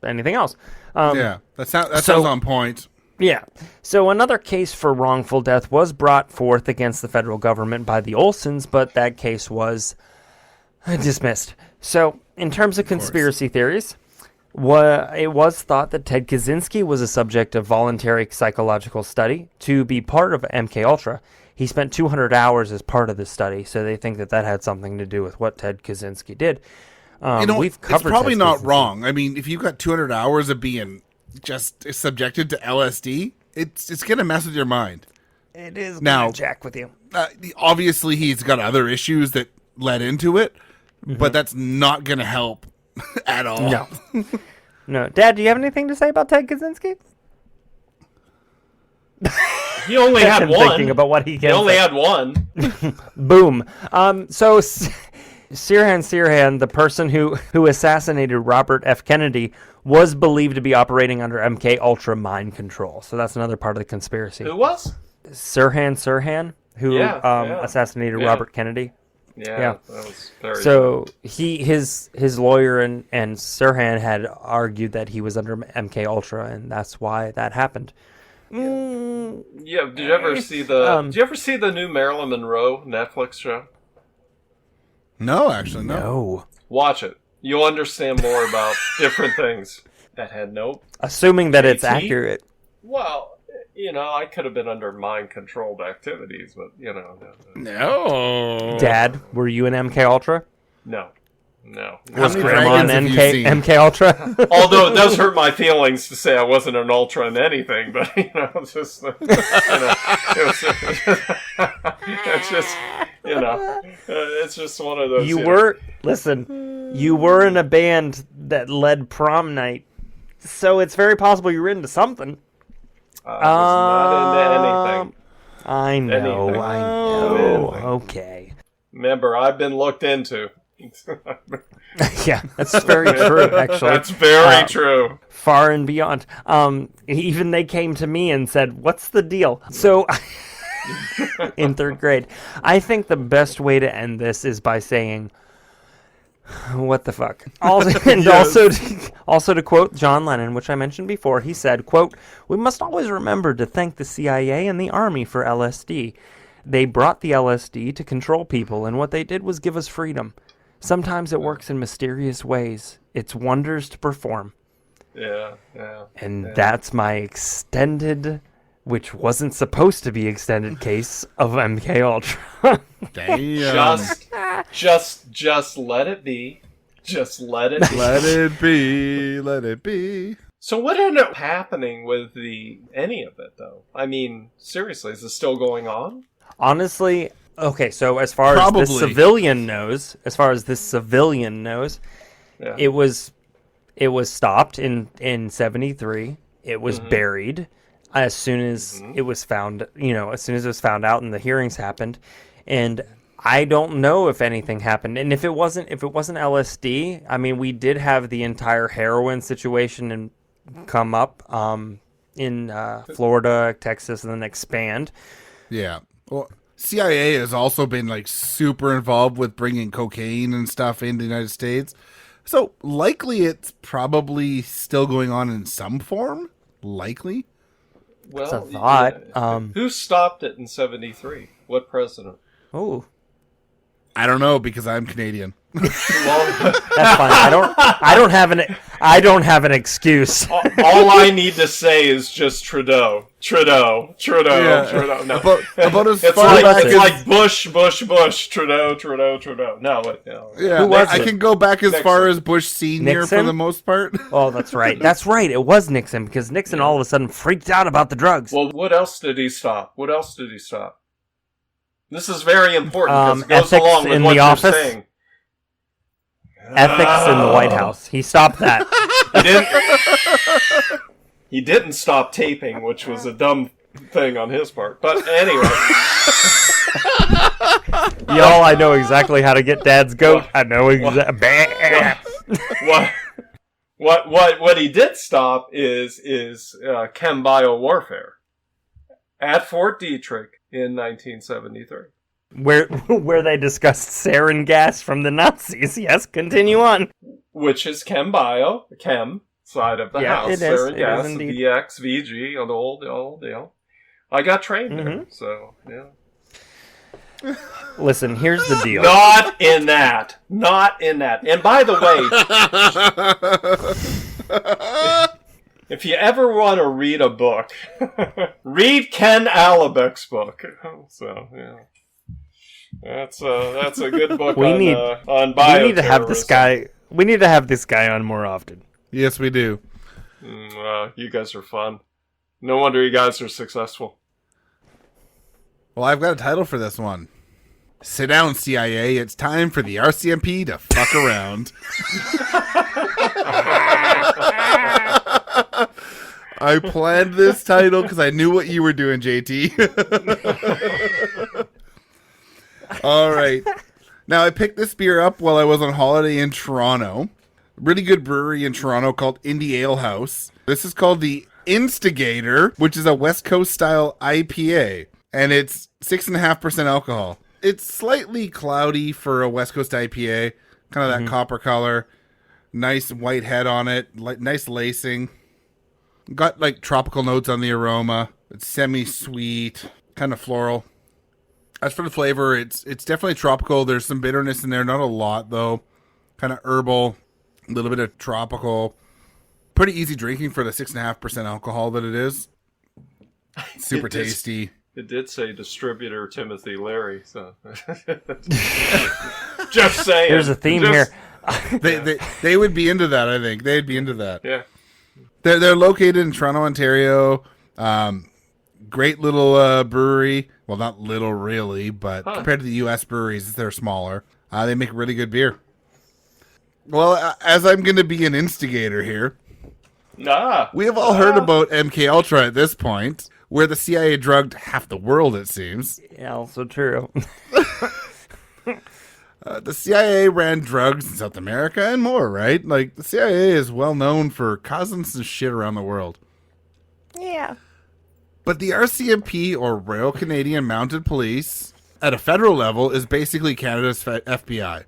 C: anything else.
B: That sounds on point.
C: Yeah. So another case for wrongful death was brought forth against the federal government by the Olsons, but that case was dismissed. So in terms of conspiracy theories, it was thought that Ted Kaczynski was a subject of voluntary psychological study to be part of MK Ultra. He spent 200 hours as part of the study, so they think that had something to do with what Ted Kaczynski did. We've covered
B: it's probably
C: Ted
B: not
C: Kaczynski.
B: wrong. I mean, if you've got 200 hours of being just subjected to LSD, it's going to mess with your mind.
C: It is
B: now,
C: going to jack with you.
B: Obviously, he's got other issues that led into it, but that's not going to help at all.
C: No. No. Dad, do you have anything to say about Ted Kaczynski?
D: He only had one.
C: Thinking about what he
D: only had one.
C: Boom. So Sirhan, the person who assassinated Robert F. Kennedy, was believed to be operating under MK Ultra mind control. So that's another part of the conspiracy.
D: Who was?
C: Sirhan, who assassinated Robert Kennedy. Yeah.
D: That was very
C: So his lawyer and Sirhan had argued that he was under MK Ultra, and that's why that happened.
D: Yeah, did you ever see the new Marilyn Monroe Netflix show?
B: No, actually, no.
C: No.
D: Watch it. You'll understand more about different things. That had no...
C: Assuming that it's
D: AT?
C: accurate.
D: Well, I could have been under mind-controlled activities, but,
B: No.
C: Dad, were you in MK Ultra?
D: No.
C: Was
B: many
C: Grandma in
B: dragons have you seen?
C: MK Ultra?
D: Although it does hurt my feelings to say I wasn't an ultra in anything, but it's just, it's just one of those.
C: You were in a band that led prom night, so it's very possible you were into something.
D: I was not into anything.
C: I know.
D: Anything.
C: Okay.
D: Remember, I've been looked into.
C: Yeah, that's very true, actually.
D: That's very true.
C: Far and beyond. Even they came to me and said, "What's the deal?" So, in third grade, I think the best way to end this is by saying, "What the fuck?" Also to quote John Lennon, which I mentioned before, he said, quote, "We must always remember to thank the CIA and the Army for LSD. They brought the LSD to control people, and what they did was give us freedom. Sometimes it works in mysterious ways. It's wonders to perform."
D: Yeah.
C: And that's my extended, which wasn't supposed to be extended case of MK Ultra.
B: Damn.
D: Just let it be. Just let it be.
B: Let it be. Let it be.
D: So what ended up happening with any of it, though? I mean, seriously, is it still going on?
C: Honestly, okay, so as far as this civilian knows,
D: Yeah.
C: it was stopped in 73. It was buried as soon as it was found, as soon as it was found out and the hearings happened. And I don't know if anything happened. And if it wasn't LSD, I mean, we did have the entire heroin situation come up in Florida, Texas, and then expand.
B: Yeah. Well, CIA has also been super involved with bringing cocaine and stuff into the United States. So likely it's probably still going on in some form. Likely.
D: Well,
C: That's a thought.
D: Who stopped it in 73? What president?
C: Oh,
B: I don't know because I'm Canadian.
D: Well,
C: that's fine. I don't have an excuse.
D: all I need to say is just Trudeau. Trudeau. No.
B: About as
D: It's
B: far back
D: it's
B: as
D: like Bush, Trudeau. No.
B: yeah,
C: Who was
B: I
C: it?
B: can go back as far
D: Nixon.
B: as Bush Senior for
C: Nixon?
B: the most part.
C: Oh, that's right. That's right. It was Nixon because Nixon all of a sudden freaked out about the drugs.
D: Well, what else did he stop? This is very important because it goes
C: ethics
D: along with
C: in
D: what
C: the
D: you're
C: office?
D: saying.
C: Ethics in the White House. He stopped that.
D: He didn't stop taping, which was a dumb thing on his part. But anyway.
C: Y'all, I know exactly how to get Dad's goat. I know exactly.
D: What he did stop is chem bio warfare at Fort Detrick in 1973.
C: Where they discussed sarin gas from the Nazis. Yes, continue on.
D: Which is chem bio, the chem side of the house.
C: It is.
D: Sarin
C: It
D: gas,
C: is indeed.
D: VX, VG, the old deal. I got trained there, so yeah.
C: Listen, here's the deal.
D: Not in that. And by the way, if you ever want to read a book, read Ken Alabek's book. So yeah, that's a good book on bioterrorism.
C: We need to have this guy. We need to have this guy on more often.
B: Yes, we do.
D: You guys are fun. No wonder you guys are successful.
B: Well, I've got a title for this one. Sit down, CIA. It's time for the RCMP to fuck around. I planned this title because I knew what you were doing, JT. All right. Now, I picked this beer up while I was on holiday in Toronto. Really good brewery in Toronto called Alehouse. This is called the Instigator, which is a West Coast style IPA. And it's 6.5% alcohol. It's slightly cloudy for a West Coast IPA, kind of that copper color, nice white head on it, nice lacing. Got like tropical notes on the aroma. It's semi-sweet, kind of floral. As for the flavor, it's definitely tropical. There's some bitterness in there, not a lot though. Kind of herbal, a little bit of tropical. Pretty easy drinking for the 6.5% alcohol that it is. Super tasty.
D: It did say distributor Timothy Leary, so just saying.
C: There's a theme here.
B: They would be into that, I think. They'd be into that.
D: Yeah.
B: They're located in Toronto, Ontario. Great little brewery. Well, not little really, but compared to the U.S. breweries, they're smaller. They make really good beer. Well, as I'm going to be an instigator here, we have all heard about MK Ultra at this point, where the CIA drugged half the world, it seems.
C: Yeah, also true.
B: The CIA ran drugs in South America and more, right? Like, the CIA is well known for causing some shit around the world.
C: Yeah.
B: But the RCMP, or Royal Canadian Mounted Police, at a federal level, is basically Canada's FBI.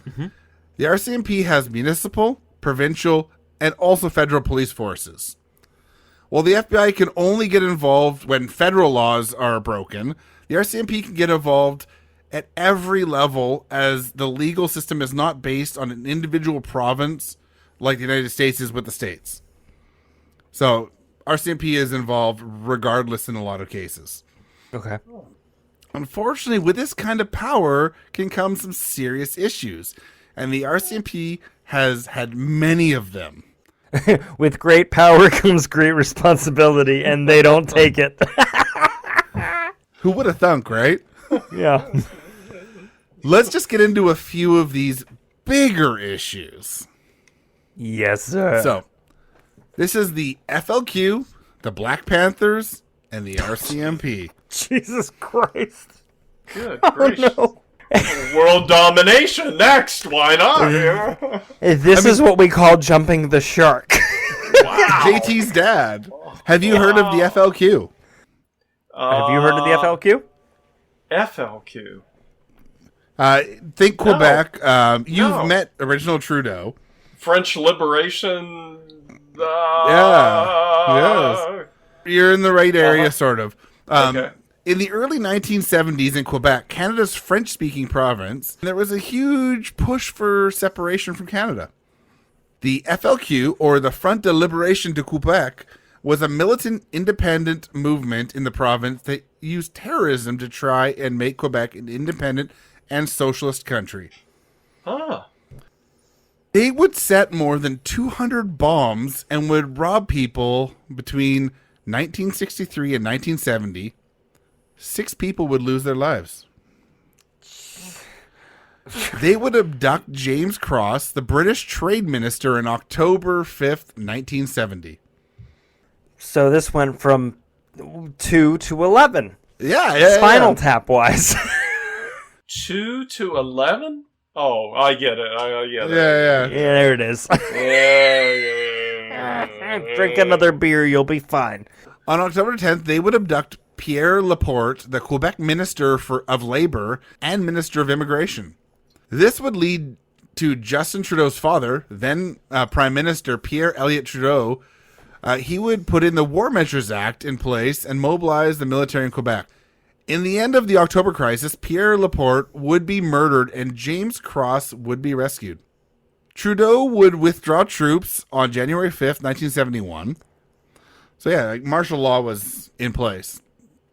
B: Mm-hmm. The RCMP has municipal, provincial, and also federal police forces. While the FBI can only get involved when federal laws are broken, the RCMP can get involved at every level, as the legal system is not based on an individual province like the United States is with the states. So RCMP is involved regardless in a lot of cases.
C: Okay.
B: Unfortunately, with this kind of power can come some serious issues, and the RCMP has had many of them.
C: With great power comes great responsibility, and they don't take it.
B: Who would have thunk, right?
C: Yeah.
B: Let's just get into a few of these bigger issues.
C: Yes, sir.
B: So, this is the FLQ, the Black Panthers, and the RCMP.
C: Jesus Christ.
D: Good gracious.
C: No.
D: World domination next. Why not?
C: This is what we call jumping the shark.
D: Wow.
B: JT's dad. Have you heard of the FLQ?
C: Have you heard of the FLQ?
D: FLQ.
B: Think Quebec. You've
D: No.
B: met original Trudeau.
D: French Liberation.
B: Yes. You're in the right area, sort of.
D: Okay.
B: In the early 1970s in Quebec, Canada's French-speaking province, there was a huge push for separation from Canada. The FLQ, or the Front de Liberation de Quebec, was a militant independent movement in the province that used terrorism to try and make Quebec an independent and socialist country.
D: Huh.
B: They would set more than 200 bombs and would rob people between 1963 and 1970. 6 people would lose their lives. They would abduct James Cross, the British trade minister, in October 5th, 1970.
C: So this went from 2 to 11.
B: Yeah.
C: Spinal Tap wise.
D: 2 to 11? Oh, I get it. I get it.
B: Yeah.
C: Yeah, there it is.
D: Yeah.
C: Drink another beer, you'll be fine.
B: On October 10th, they would abduct Pierre Laporte, the Quebec Minister of Labour and Minister of Immigration. This would lead to Justin Trudeau's father, then Prime Minister Pierre Elliott Trudeau. He would put in the War Measures Act in place and mobilize the military in Quebec. In the end of the October crisis, Pierre Laporte would be murdered and James Cross would be rescued. Trudeau would withdraw troops on January 5th, 1971. So yeah, martial law was in place.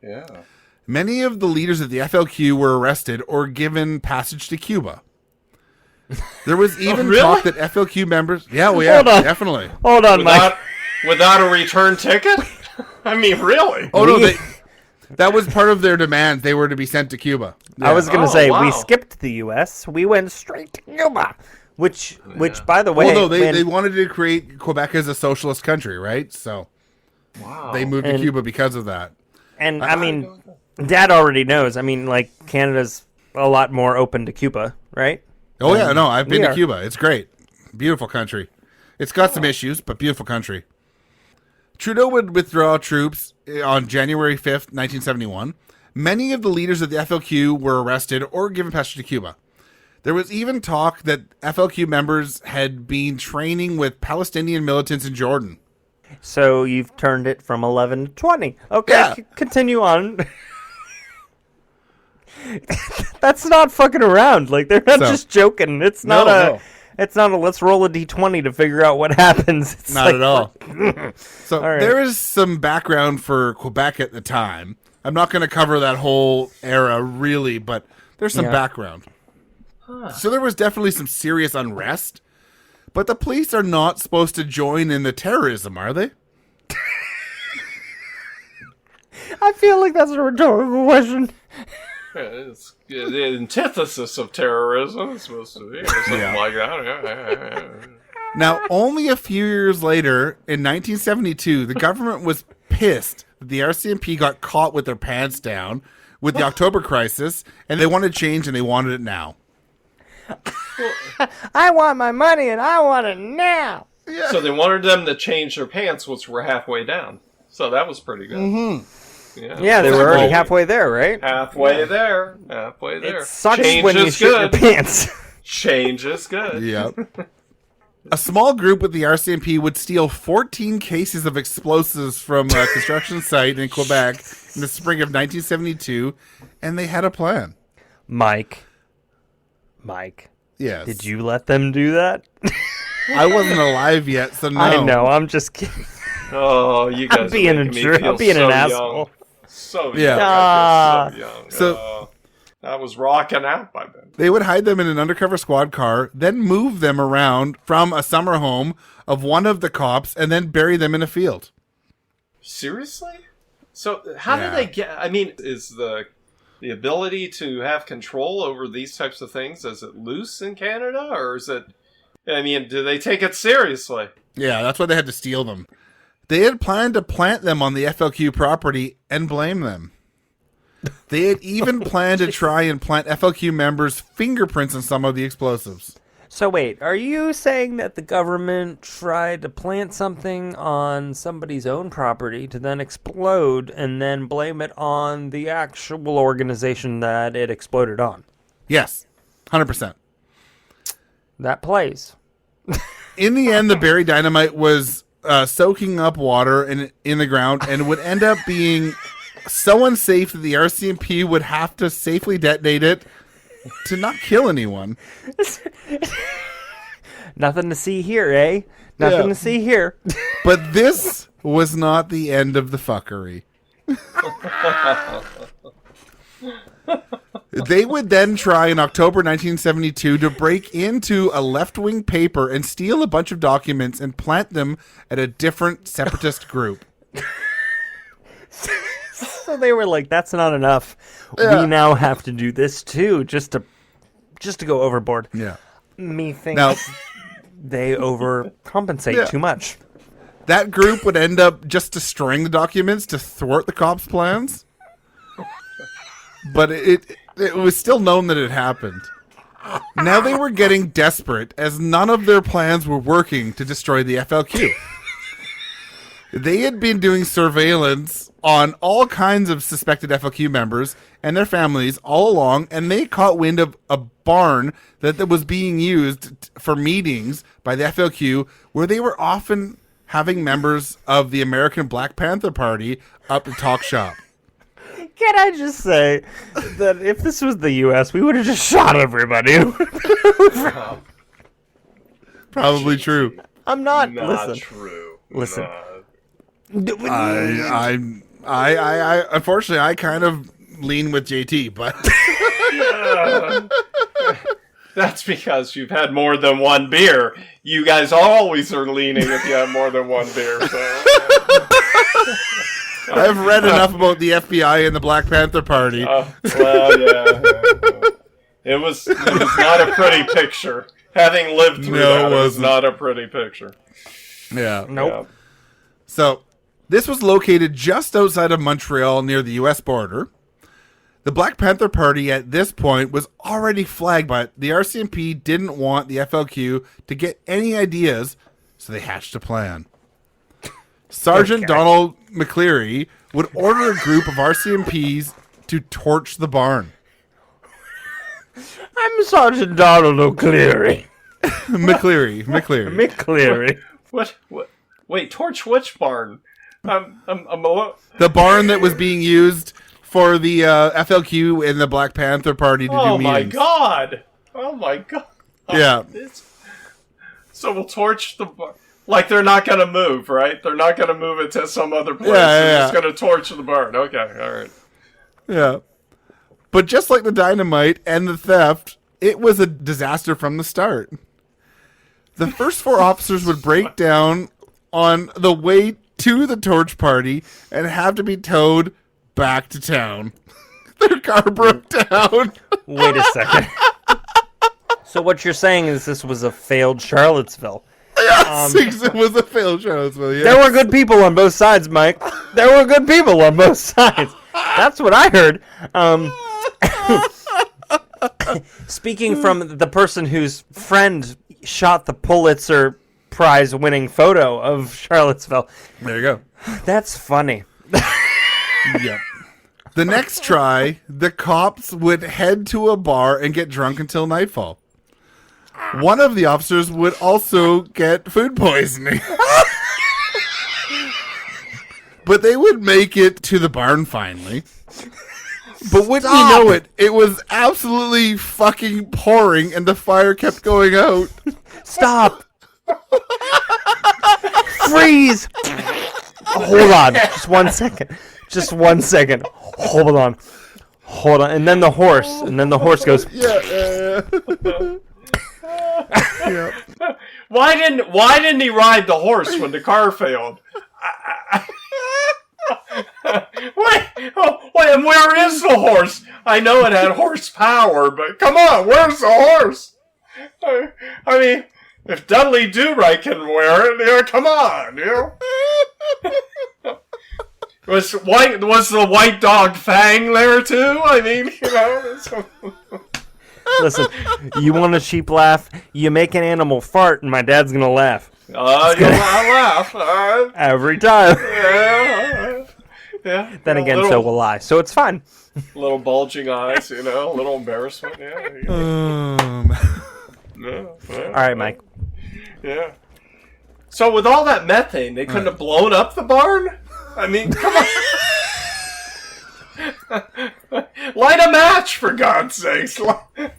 D: Yeah.
B: Many of the leaders of the FLQ were arrested or given passage to Cuba. There was even
D: really?
B: talk that FLQ members... Yeah, well, yeah, definitely.
C: Hold on, Mike.
D: Without a return ticket? I mean, really?
B: Oh, no, that was part of their demand. They were to be sent to Cuba.
C: I was going to say,
D: wow.
C: we skipped the U.S. We went straight to Cuba. Which, by the way...
B: Well, no, they wanted to create Quebec as a socialist country, right? So
D: Wow.
B: they moved to Cuba because of that.
C: And, I mean, Dad already knows. I mean, like, Canada's a lot more open to Cuba, right?
B: Oh, yeah, no, I've been
C: we
B: to
C: are.
B: Cuba. It's great. Beautiful country. It's got some issues, but beautiful country. Trudeau would withdraw troops on January 5th, 1971. Many of the leaders of the FLQ were arrested or given passage to Cuba. There was even talk that FLQ members had been training with Palestinian militants in Jordan.
C: So you've turned it from 11 to 20. Okay,
B: Yeah.
C: Continue on. That's not fucking around. Like, they're not just joking. It's not
B: No.
C: It's not a let's roll a d20 to figure out what happens. It's
B: Not at all. So
C: All right.
B: there is some background for Quebec at the time. I'm not going to cover that whole era really, but there's some background. So there was definitely some serious unrest, but the police are not supposed to join in the terrorism, are they?
C: I feel like that's a rhetorical question.
D: It's the antithesis of terrorism. It's supposed to be or something like that.
B: Now, only a few years later, in 1972, the government was pissed that the RCMP got caught with their pants down with the October crisis, and they wanted change, and they wanted it now.
C: I want my money and I want it now.
D: So they wanted them to change their pants, which were halfway down. So that was pretty good. Mm-hmm.
C: Yeah, they were already halfway there, right?
D: Halfway there. Halfway there.
C: It sucks
D: Change
C: when you
D: is
C: shit your
D: good.
C: pants.
D: Change is good.
B: Yep. A small group with the RCMP would steal 14 cases of explosives from a construction site in Quebec in the spring of 1972, and they had a plan.
C: Mike,
B: Yes.
C: did you let them do that?
B: I wasn't alive yet, so no.
C: I know, I'm just kidding.
D: Oh, you guys
C: I'm being
D: are
C: a
D: making me
C: jerk.
D: feel
C: I'm being
D: so
C: an
D: young.
C: asshole.
D: So young.
B: Yeah.
D: I feel so young.
B: So-
D: I was rocking out by then.
B: They would hide them in an undercover squad car, then move them around from a summer home of one of the cops, and then bury them in a field.
D: Seriously? So how
B: Yeah.
D: do they get? I mean, is the ability to have control over these types of things, is it loose in Canada, or is it? I mean, do they take it seriously?
B: Yeah, that's why they had to steal them. They had planned to plant them on the FLQ property and blame them. They had even planned to try and plant FLQ members' fingerprints on some of the explosives.
C: So wait, are you saying that the government tried to plant something on somebody's own property to then explode and then blame it on the actual organization that it exploded on?
B: Yes, 100%.
C: That plays.
B: In the end, the buried dynamite was soaking up water in the ground and would end up being so unsafe that the RCMP would have to safely detonate it to not kill anyone.
C: Nothing to see here, eh? Nothing
B: Yeah.
C: to see here.
B: But this was not the end of the fuckery. They would then try in October 1972 to break into a left-wing paper and steal a bunch of documents and plant them at a different separatist group.
C: So they were like, "That's not enough.
B: Yeah.
C: We now have to do this too, just to go overboard."
B: Yeah.
C: Methinks
B: Now,
C: they overcompensate
B: Yeah.
C: too much.
B: that group would end up just destroying the documents to thwart the cops' plans. But it was still known that it happened. Now they were getting desperate as none of their plans were working to destroy the FLQ. They had been doing surveillance on all kinds of suspected FLQ members and their families all along, and they caught wind of a barn that was being used for meetings by the FLQ, where they were often having members of the American Black Panther Party up to talk shop.
C: Can I just say that if this was the U.S., we would have just shot everybody?
B: Probably true.
C: I'm not.
D: Not
C: Listen.
D: true.
C: Listen.
B: I unfortunately, I kind of lean with JT, but
D: That's because you've had more than one beer. You guys always are leaning if you have more than one beer. So.
B: I've read enough about the FBI and the Black Panther Party.
D: Well, yeah. It was not a pretty picture. Having lived through
B: No,
D: that,
B: it
D: it was
B: wasn't.
D: not a pretty picture.
B: Yeah.
C: Nope.
B: So, this was located just outside of Montreal near the U.S. border. The Black Panther Party at this point was already flagged, but the RCMP didn't want the FLQ to get any ideas, so they hatched a plan. Sergeant
C: Okay.
B: Donald McCleary would order a group of RCMPs to torch the barn.
C: I'm Sergeant Donald O'Cleary.
B: McCleary.
D: What? Wait, torch which barn? I'm
B: The barn that was being used for the FLQ and the Black Panther Party to do meetings.
D: Oh my god!
B: Yeah.
D: So we'll torch the barn. Like they're not going to move, right? They're not going to move it to some other place. They're just going to torch the barn. Okay, all right.
B: Yeah. But just like the dynamite and the theft, it was a disaster from the start. The first 4 officers would break down on the way to the torch party and have to be towed back to town. Their car broke down.
C: Wait a second. So what you're saying is this was a failed Charlottesville.
B: Yes, it was a failed Charlottesville. Yes.
C: There were good people on both sides, Mike. There were good people on both sides. That's what I heard. Speaking from the person whose friend shot the Pulitzer Prize-winning photo of Charlottesville.
B: There you go.
C: That's funny.
B: Yep. The next try, the cops would head to a bar and get drunk until nightfall. One of the officers would also get food poisoning. But they would make it to the barn finally. But wouldn't you know it, it was absolutely fucking pouring and the fire kept going out.
C: Stop. Freeze. Hold on. Just 1 second. Just 1 second. Hold on. And then the horse goes.
B: Yeah.
D: Why didn't he ride the horse when the car failed? Wait, and where is the horse? I know it had horsepower, but come on, where's the horse? I mean, if Dudley Do-Right can wear it, come on, Was the white dog Fang there too? I mean,
C: Listen, you want a cheap laugh? You make an animal fart, and my dad's gonna laugh.
D: I'll laugh.
C: Every time.
D: Yeah.
C: Then again, so will I. So it's fine.
D: Little bulging eyes, a little embarrassment.
C: All right, Mike.
D: Yeah. So with all that methane, they couldn't have blown up the barn? I mean, come on. Light a match, for God's sakes.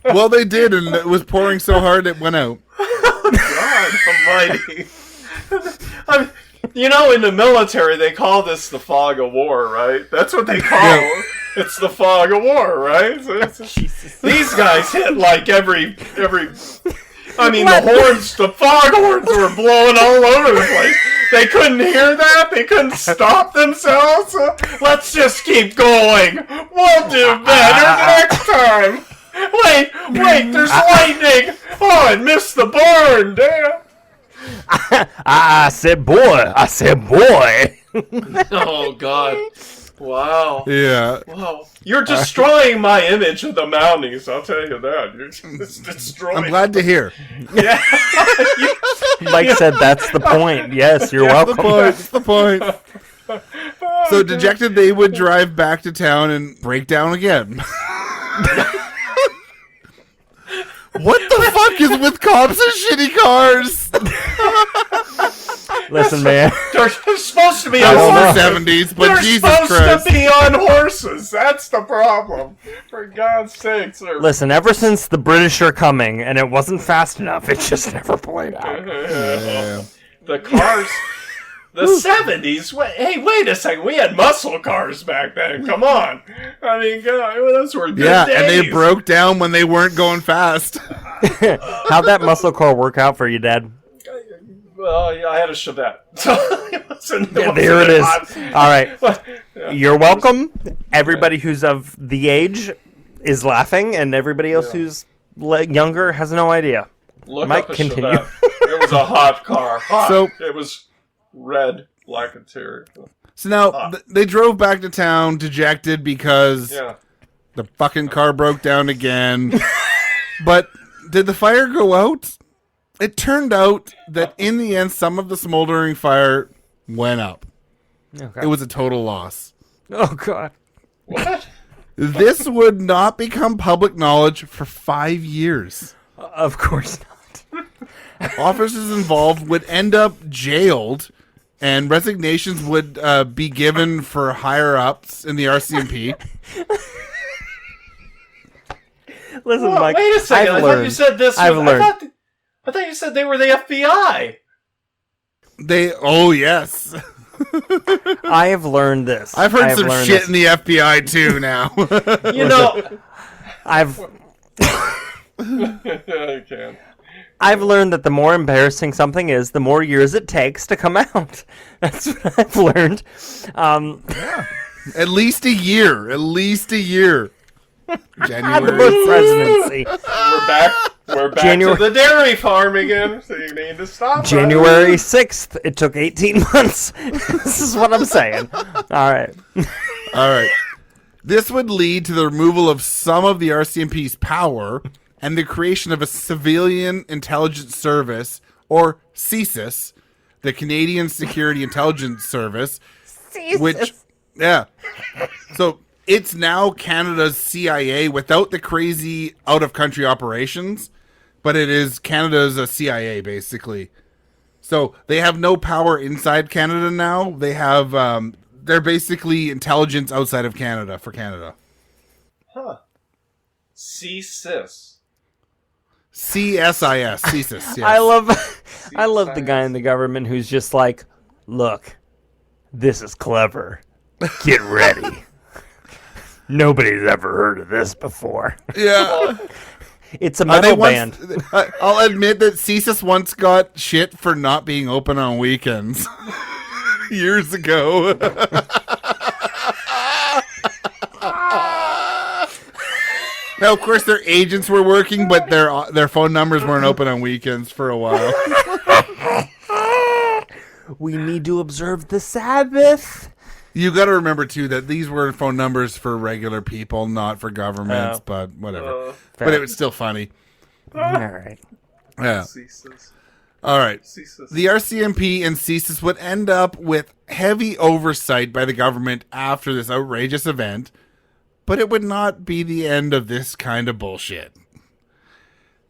B: Well, they did, and it was pouring so hard it went out.
D: God almighty. I mean, in the military, they call this the fog of war, right? That's what they call it. It's the fog of war, right? These guys hit like every... I mean, the foghorns were blowing all over the place. They couldn't hear that. They couldn't stop themselves. Let's just keep going. We'll do better next time. Wait, there's lightning. Oh, I missed the barn. Damn.
C: I said boy.
D: Oh, God. Wow.
B: Yeah.
D: Wow. You're destroying my image of the Mounties, I'll tell you that. You're just destroying
B: I'm glad to hear.
D: Yeah.
C: Mike said that's the point. Yes, you're welcome.
B: That's the point. So dejected, they would drive back to town and break down again. What the fuck is with cops and shitty cars?
C: Listen, man.
D: They're supposed to be
B: That
D: on
B: was the
D: horses.
B: 70s, but
D: They're
B: Jesus
D: supposed
B: Christ.
D: to be on horses. That's the problem. For God's sakes.
C: Listen, ever since the British are coming, and it wasn't fast enough, it just never played out.
B: Yeah.
D: The cars... The 70s? Wait a second. We had muscle cars back then. Come on. I mean, God, those were good days.
B: And they broke down when they weren't going fast.
C: How'd that muscle car work out for you, Dad?
D: Well, yeah, I had a Chevette. So
C: there it is. All right. You're welcome. Everybody who's of the age is laughing, and everybody else who's younger has no idea.
D: Mike, continue. Chevette. It was a hot car. It was red, black interior.
B: So now they drove back to town dejected because the fucking car broke down again. But did the fire go out? It turned out that in the end, some of the smoldering fire went up.
C: Okay.
B: It was a total loss.
C: Oh, God.
D: What?
B: This would not become public knowledge for 5 years.
C: Of course not.
B: Officers involved would end up jailed, and resignations would be given for higher-ups in the RCMP.
C: Listen, Mike,
D: wait a second. I thought you said this.
C: I've learned.
D: I thought you said they were the FBI.
B: Oh, yes.
C: I have learned this.
B: I've heard some shit in the FBI, too, now.
D: You know... I can.
C: I've learned that the more embarrassing something is, the more years it takes to come out. That's what I've learned.
B: At least a year.
C: January presidency.
D: We're back to the dairy farm again, so you need to stop.
C: January 6th. It took 18 months. This is what I'm saying. All right.
B: This would lead to the removal of some of the RCMP's power and the creation of a Civilian Intelligence Service, or CSIS, the Canadian Security Intelligence Service, which, so it's now Canada's CIA without the crazy out-of-country operations, but it is Canada's CIA, basically. So they have no power inside Canada now. They have, they're basically intelligence outside of Canada for Canada.
D: Huh. CSIS.
B: CSIS, CSIS, yes.
C: I love the guy in the government who's just like, look, this is clever. Get ready. Nobody's ever heard of this before.
B: Yeah.
C: It's a metal band.
B: I'll admit that CSIS once got shit for not being open on weekends. Years ago. Now, of course, their agents were working, but their phone numbers weren't open on weekends for a while.
C: We need to observe the Sabbath.
B: You got to remember, too, that these were phone numbers for regular people, not for governments, but whatever. But it was still funny.
C: All right.
B: Yeah.
D: CSIS.
B: All right.
D: CSIS.
B: The RCMP and CSIS would end up with heavy oversight by the government after this outrageous event, but it would not be the end of this kind of bullshit.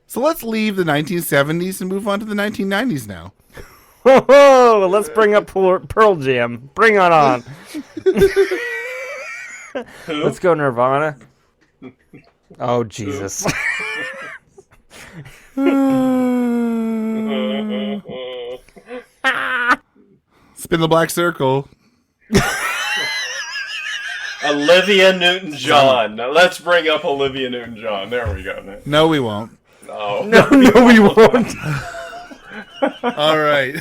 B: So let's leave the 1970s and move on to the 1990s now.
C: Whoa, let's bring up Pearl Jam. Bring it on. Let's go Nirvana. Oh, Jesus.
B: Spin the black circle.
D: Olivia Newton-John. Now let's bring up Olivia Newton-John. There we go.
B: No, we won't.
D: No.
C: No, we won't.
B: All right.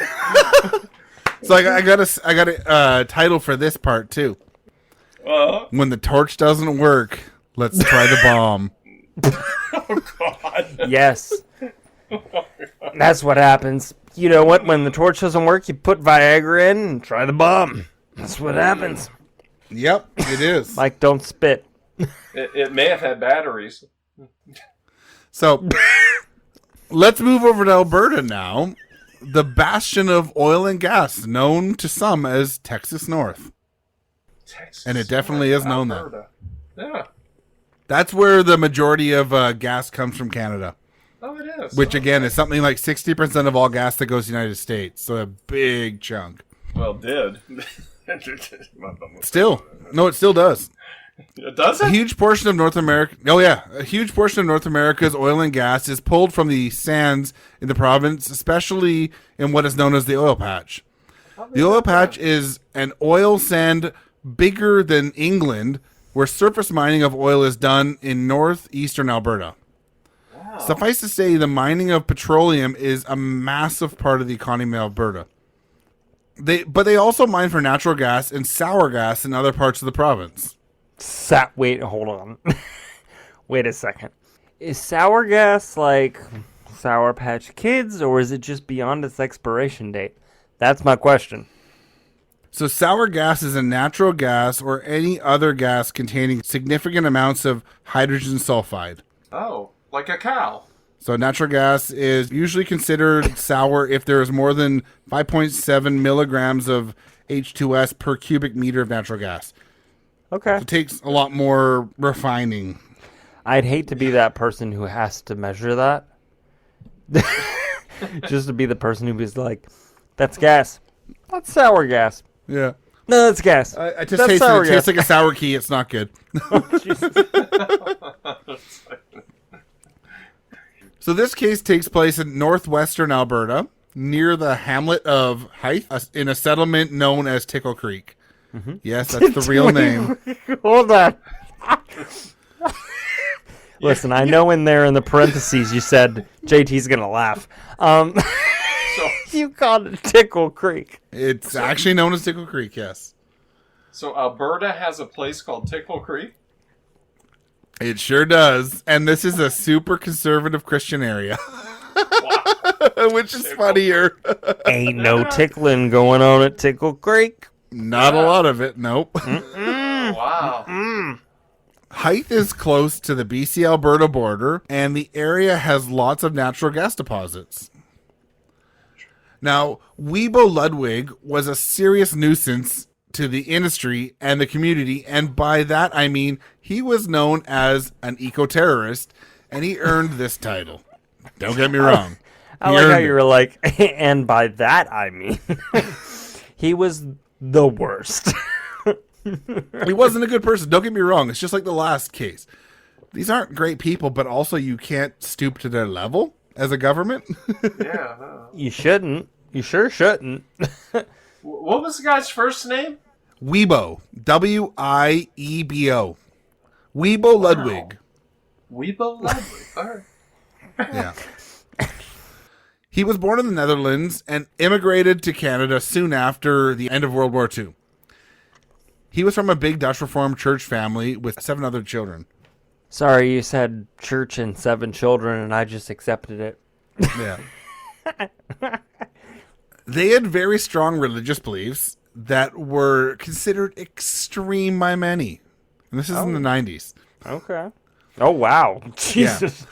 B: So I got a title for this part too. When the torch doesn't work, let's try the bomb.
D: Oh God.
C: Yes. That's what happens. You know what? When the torch doesn't work, you put Viagra in and try the bomb. That's what happens.
B: Yep, it is.
C: Mike, don't spit.
D: It may have had batteries.
B: So let's move over to Alberta now. The bastion of oil and gas, known to some as Texas North.
D: Texas,
B: and it definitely is known
D: Alberta.
B: that.
D: Yeah.
B: That's where the majority of gas comes from Canada.
D: Oh, it is.
B: Which, again, is something like 60% of all gas that goes to the United States. So a big chunk.
D: Well, did.
B: Still. No, it still does.
D: Does it?
B: A huge portion of North America. Oh, yeah. A huge portion of North America's oil and gas is pulled from the sands in the province, especially in what is known as the oil patch. The oil patch is an oil sand bigger than England, where surface mining of oil is done in northeastern Alberta. Wow. Suffice to say, the mining of petroleum is a massive part of the economy of Alberta. But they also mine for natural gas and sour gas in other parts of the province.
C: Wait, hold on. Wait a second. Is sour gas like Sour Patch Kids, or is it just beyond its expiration date? That's my question.
B: So sour gas is a natural gas or any other gas containing significant amounts of hydrogen sulfide.
D: Oh, like a cow.
B: So natural gas is usually considered sour if there is more than 5.7 milligrams of H2S per cubic meter of natural gas.
C: Okay.
B: It takes a lot more refining.
C: I'd hate to be that person who has to measure that. Just to be the person who is like, that's gas. That's sour gas.
B: Yeah.
C: No, that's gas.
B: I just
C: That's
B: taste it.
C: sour
B: It tastes
C: gas.
B: like a sour key. It's not good. So this case takes place in northwestern Alberta, near the hamlet of Hythe, in a settlement known as Tickle Creek. Mm-hmm. Yes, that's the real name.
C: Hold on. Listen, I know in there in the parentheses you said JT's going to laugh. You called it Tickle Creek.
B: It's actually known as Tickle Creek, yes.
D: So Alberta has a place called Tickle Creek?
B: It sure does. And this is a super conservative Christian area.
D: Wow.
B: Which is funnier.
C: Ain't no tickling going on at Tickle Creek.
B: Not a lot of it, nope.
D: Wow.
B: Hythe is close to the BC-Alberta border, and the area has lots of natural gas deposits. Now, Weibo Ludwig was a serious nuisance to the industry and the community, and by that I mean he was known as an eco-terrorist, and he earned this title. Don't get me wrong.
C: I like how you were like, and by that I mean, he was the worst.
B: He wasn't a good person. Don't get me wrong. It's just like the last case. These aren't great people, but also you can't stoop to their level as a government.
D: Yeah. No.
C: You shouldn't. You sure shouldn't.
D: What was the guy's first name?
B: Weibo. W-I-E-B-O. Weibo Ludwig.
D: Weibo Ludwig. All right.
B: Yeah. He was born in the Netherlands and immigrated to Canada soon after the end of World War II. He was from a big Dutch Reformed church family with 7 other children.
C: Sorry, you said church and 7 children, and I just accepted it.
B: Yeah. They had very strong religious beliefs that were considered extreme by many. And this is in the 90s.
C: Okay. Oh, wow. Jesus.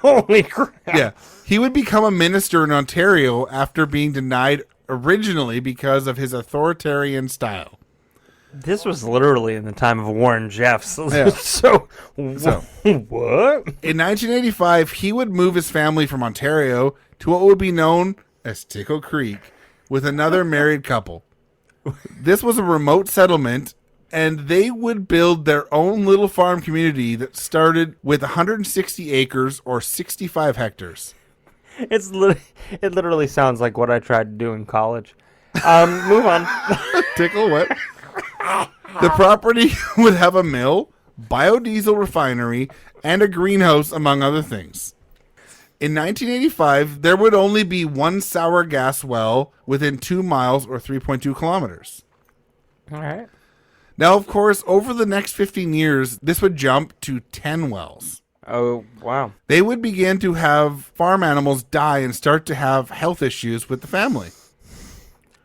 C: Holy crap.
B: Yeah. He would become a minister in Ontario after being denied originally because of his authoritarian style.
C: This was literally in the time of Warren Jeffs.
B: Yeah.
C: So, what?
B: In 1985, he would move his family from Ontario to what would be known as Tickle Creek with another married couple. This was a remote settlement, and they would build their own little farm community that started with 160 acres or 65 hectares.
C: It literally sounds like what I tried to do in college. Move on.
B: Tickle what? The property would have a mill, biodiesel refinery, and a greenhouse, among other things. In 1985, there would only be one sour gas well within 2 miles or 3.2 kilometers.
C: All right.
B: Now, of course, over the next 15 years, this would jump to 10 wells.
C: Oh, wow.
B: They would begin to have farm animals die and start to have health issues with the family.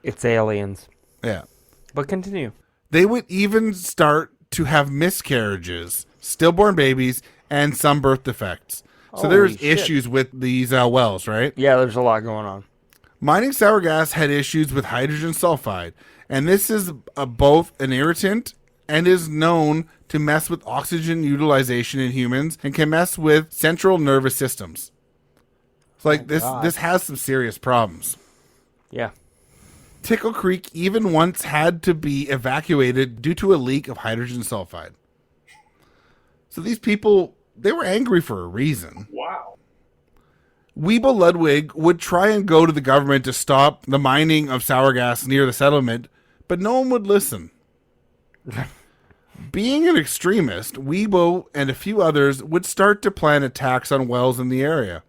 C: It's aliens.
B: Yeah.
C: But continue.
B: They would even start to have miscarriages, stillborn babies, and some birth defects. So
C: Holy
B: there's
C: shit.
B: issues with these wells, right?
C: Yeah, there's a lot going on.
B: Mining sour gas had issues with hydrogen sulfide, and this is both an irritant and is known to mess with oxygen utilization in humans and can mess with central nervous systems. It's like this has some serious problems.
C: Yeah.
B: Tickle Creek even once had to be evacuated due to a leak of hydrogen sulfide. So these people, they were angry for a reason.
D: Wow.
B: Weibo Ludwig would try and go to the government to stop the mining of sour gas near the settlement, but no one would listen. Being an extremist, Weibo and a few others would start to plan attacks on wells in the area.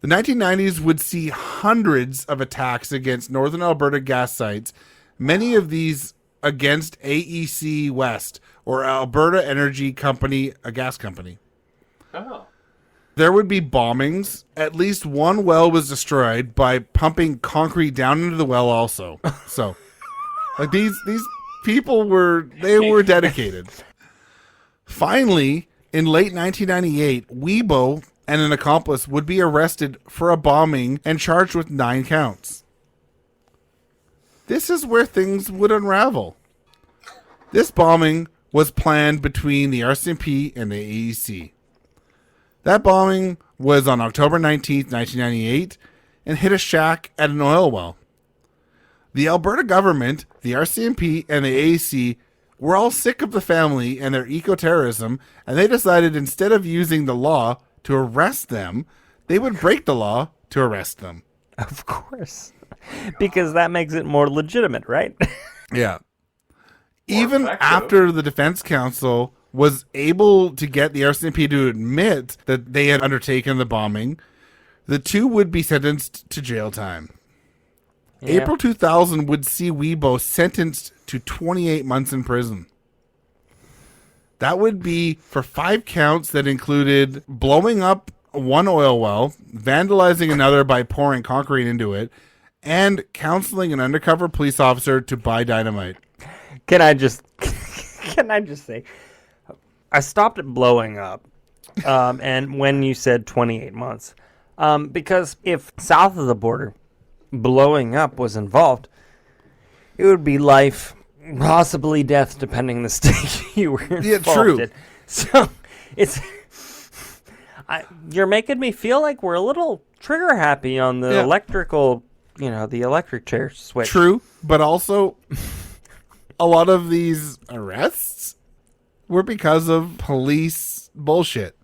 B: The 1990s would see hundreds of attacks against Northern Alberta gas sites, many of these against AEC West, or Alberta Energy Company, a gas company.
D: Oh.
B: There would be bombings. At least one well was destroyed by pumping concrete down into the well also. So, like these people were dedicated. Finally, in late 1998, Weibo and an accomplice would be arrested for a bombing and charged with 9 counts. This is where things would unravel. This bombing was planned between the RCMP and the AEC. That bombing was on October 19th, 1998, and hit a shack at an oil well. The Alberta government, the RCMP, and the AEC were all sick of the family and their eco-terrorism, and they decided instead of using the law to arrest them, they would break the law to arrest them.
C: Of course. Because that makes it more legitimate, right?
B: Yeah. Even
D: effective.
B: after the Defense Council was able to get the RCMP to admit that they had undertaken the bombing, the two would be sentenced to jail time.
C: Yeah.
B: April 2000 would see Weibo sentenced to 28 months in prison. That would be for 5 counts that included blowing up one oil well, vandalizing another by pouring concrete into it, and counseling an undercover police officer to buy dynamite.
C: Can I just say, I stopped at blowing up, and when you said 28 months, because if south of the border, blowing up was involved, it would be life, possibly death, depending the state you were involved
B: true.
C: in. So it's, you're making me feel like we're a little trigger happy on the electrical, the electric chair switch.
B: True, but also a lot of these arrests were because of police bullshit.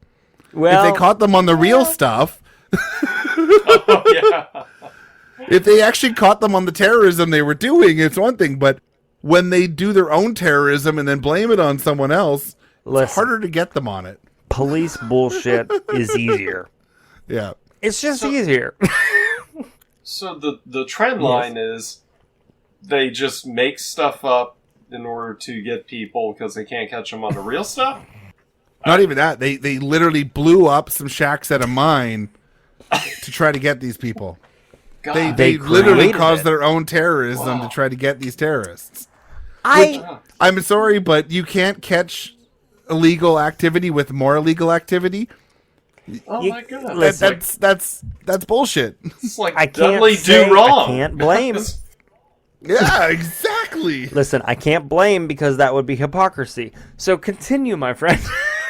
C: Well,
B: if they caught them on the real stuff,
D: Oh, yeah.
B: if they actually caught them on the terrorism they were doing, it's one thing. But when they do their own terrorism and then blame it on someone else, it's
C: Listen.
B: harder to get them on it.
C: police bullshit is easier.
B: Yeah.
C: It's just easier.
D: So the trend line is they just make stuff up in order to get people because they can't catch them on the real stuff?
B: Not even that. They literally blew up some shacks at a mine to try to get these people.
D: God.
B: They literally
C: created
B: caused
C: it.
B: their own terrorism
D: Wow.
B: to try to get these terrorists.
C: I
B: I'm sorry, but you can't catch illegal activity with more illegal activity.
D: Oh
C: You-
D: my god.
C: listen.
B: That's bullshit.
D: It's like
C: I can't
D: deadly
C: say,
D: do wrong.
C: I can't blame.
B: Yeah, exactly.
C: Listen, I can't blame because that would be hypocrisy. So continue, my friend.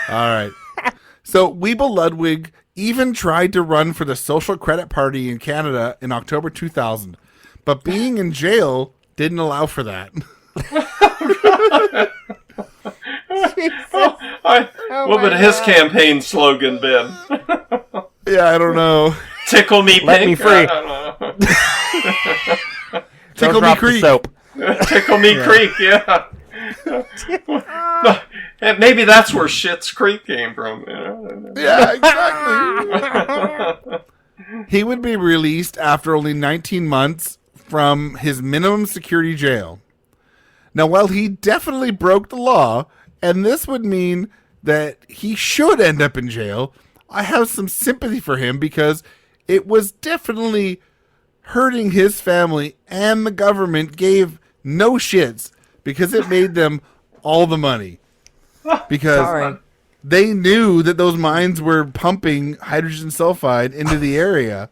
B: All right. So Weeble Ludwig even tried to run for the Social Credit Party in Canada in October 2000, but being in jail didn't allow for that.
D: What would his campaign slogan been?
B: Yeah, I don't know.
D: Tickle me
C: Let
D: pink?
C: me free.
D: I don't know.
B: Tickle
C: Don't
B: me
C: drop the
B: creek.
C: soap.
D: Tickle me creek, yeah. And maybe that's where Schitt's Creek came from. You know?
B: Yeah, exactly. He would be released after only 19 months from his minimum security jail. Now, while he definitely broke the law, and this would mean that he should end up in jail, I have some sympathy for him because it was definitely hurting his family, and the government gave no shits because it made them all the money. Because
C: Sorry.
B: they knew that those mines were pumping hydrogen sulfide into the area,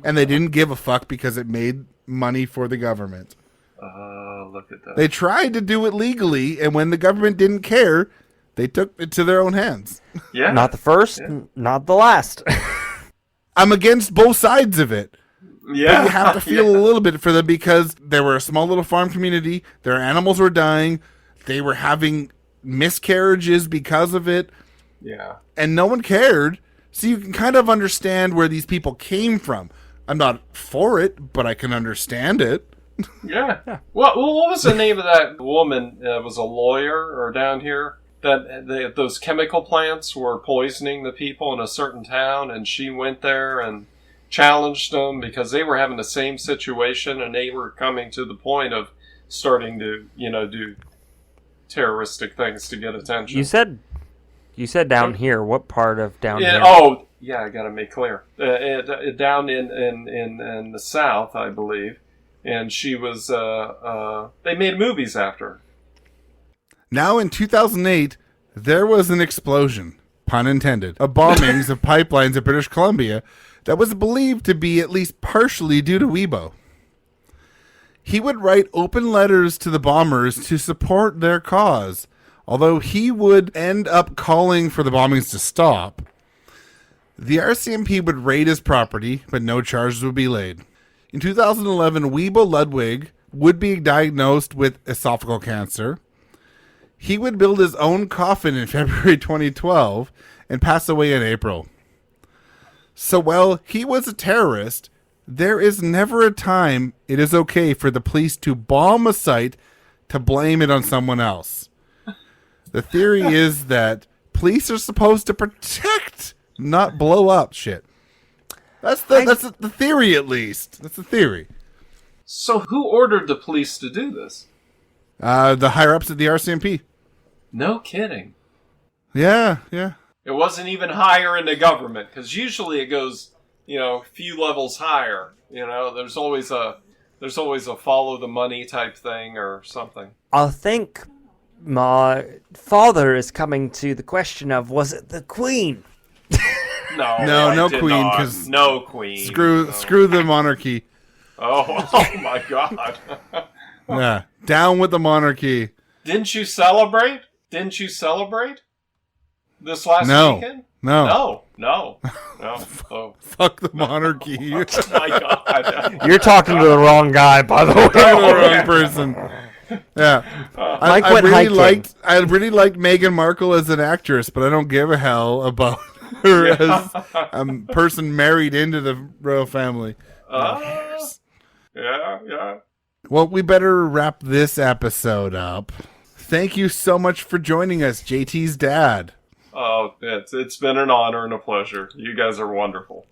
B: and they didn't give a fuck because it made money for the government.
D: Look at that.
B: They tried to do it legally, and when the government didn't care, they took it to their own hands.
D: Yeah.
C: Not the first, not the last.
B: I'm against both sides of it.
D: yeah.
B: But you have to feel a little bit for them because they were a small little farm community. Their animals were dying. They were having miscarriages because of it,
D: Yeah.
B: and no one cared. So you can kind of understand where these people came from. I'm not for it, but I can understand it.
D: Yeah. What was the name of that woman? Was a lawyer or down here that those chemical plants were poisoning the people in a certain town, and she went there and challenged them because they were having the same situation, and they were coming to the point of starting to, do terroristic things to get attention.
C: You said down here. What part of down
D: Yeah,
C: here?
D: oh, yeah, I got to make clear. Down in the South, I believe. And she was, they made movies after her.
B: Now in 2008, there was an explosion, pun intended, of bombings of pipelines in British Columbia that was believed to be at least partially due to Weibo. He would write open letters to the bombers to support their cause, although he would end up calling for the bombings to stop. The RCMP would raid his property, but no charges would be laid. In 2011, Weibo Ludwig would be diagnosed with esophageal cancer. He would build his own coffin in February 2012 and pass away in April. So while he was a terrorist, there is never a time it is okay for the police to bomb a site to blame it on someone else. The theory is that police are supposed to protect, not blow up shit. That's the theory, at least. That's the theory.
D: So who ordered the police to do this?
B: The higher-ups at the RCMP.
D: No kidding.
B: Yeah.
D: It wasn't even higher in the government, because usually it goes, a few levels higher. There's always a follow the money type thing or something.
C: I think my father is coming to the question of, was it the Queen?
B: No Queen, because
D: no Queen.
B: Screw the monarchy.
D: Oh my God.
B: Yeah, down with the monarchy.
D: Didn't you celebrate this last weekend?
B: No.
D: Oh.
B: Fuck the monarchy.
D: Oh my God.
C: You're talking to the wrong guy, by the way.
B: The wrong person. Yeah,
C: Mike
B: I
C: went
B: really
C: hiking.
B: I really liked Meghan Markle as an actress, but I don't give a hell about her as a person married into the royal family.
D: Yeah.
B: Well, we better wrap this episode up. Thank you so much for joining us, JT's dad.
D: Oh, it's been an honor and a pleasure. You guys are wonderful.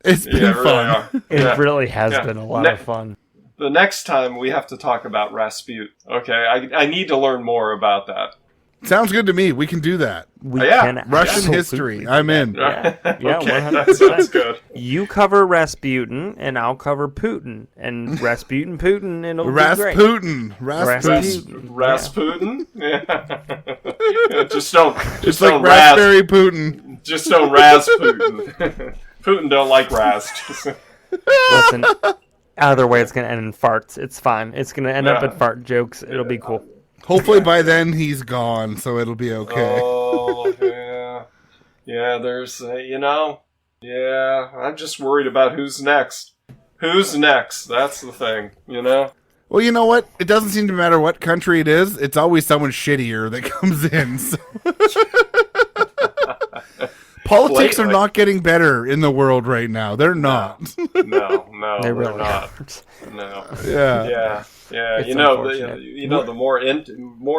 B: It's been fun.
D: Really
C: It really has been a lot of fun.
D: The next time we have to talk about Rasputin. Okay, I need to learn more about that.
B: Sounds good to me. We can do that.
C: We
D: Yeah.
C: can
B: Russian
C: absolutely
B: history.
C: do
B: I'm
C: that.
B: in.
C: Yeah,
D: Okay,
C: 100%.
D: that sounds good.
C: You cover Rasputin, and I'll cover Putin. And Rasputin, and it'll be great.
B: Rasputin.
D: Yeah. Just don't
B: Like raspberry Putin.
D: Just don't Raz Putin. Putin don't like Raz.
C: Listen, either way, it's going to end in farts. It's fine. It's going to end up in fart jokes. It'll be cool.
B: Hopefully by then he's gone, so it'll be okay.
D: Oh, yeah. Yeah, there's, yeah, I'm just worried about who's next. Who's next? That's the thing,
B: Well, you know what? It doesn't seem to matter what country it is. It's always someone shittier that comes in. So. Politics are not getting better in the world right now. They're not.
D: No,
C: They
D: they're
C: really
D: not.
C: aren't.
D: No.
B: Yeah.
D: Yeah.
C: It's
D: The more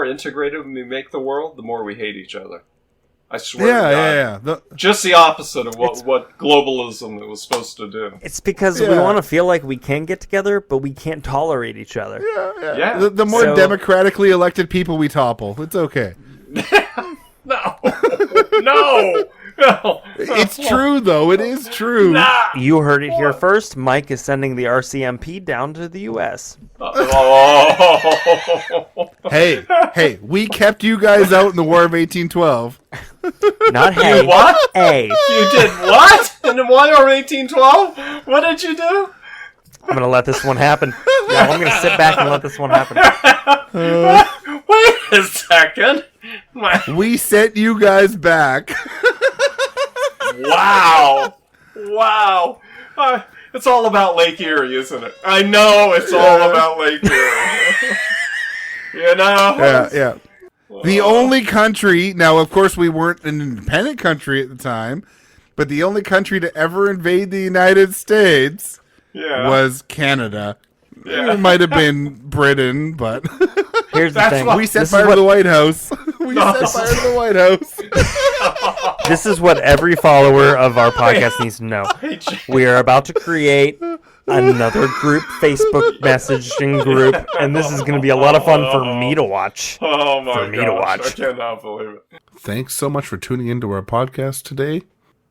D: integrated we make the world, the more we hate each other. I swear to God. Just the opposite of what globalism was supposed to do.
C: It's because we want to feel like we can get together, but we can't tolerate each other.
D: Yeah.
B: The more democratically elected people we topple, it's okay.
D: No.
B: It's true, though. It is true.
C: You heard it here first. Mike is sending the RCMP down to the U.S.
B: Hey, we kept you guys out in the War of 1812.
C: Not hey.
D: What?
C: A.
D: You did what? In the War of 1812? What did you do?
C: I'm going to let this one happen. Yeah, I'm going to sit back and let this one happen.
D: Wait a second.
B: We sent you guys back.
D: Wow. It's all about Lake Erie, isn't it? I know it's all about Lake Erie.
B: Yeah. The only country, now of course we weren't an independent country at the time, but the only country to ever invade the United States was Canada.
D: Yeah.
B: It might have been Britain, but
C: Here's the thing.
B: we set fire to the White House.
C: This is what every follower of our podcast needs to know. We are about to create another group, Facebook messaging group, and this is going to be a lot of fun for me to watch.
D: Oh my
C: For me to watch.
D: I cannot believe it.
B: Thanks so much for tuning into our podcast today.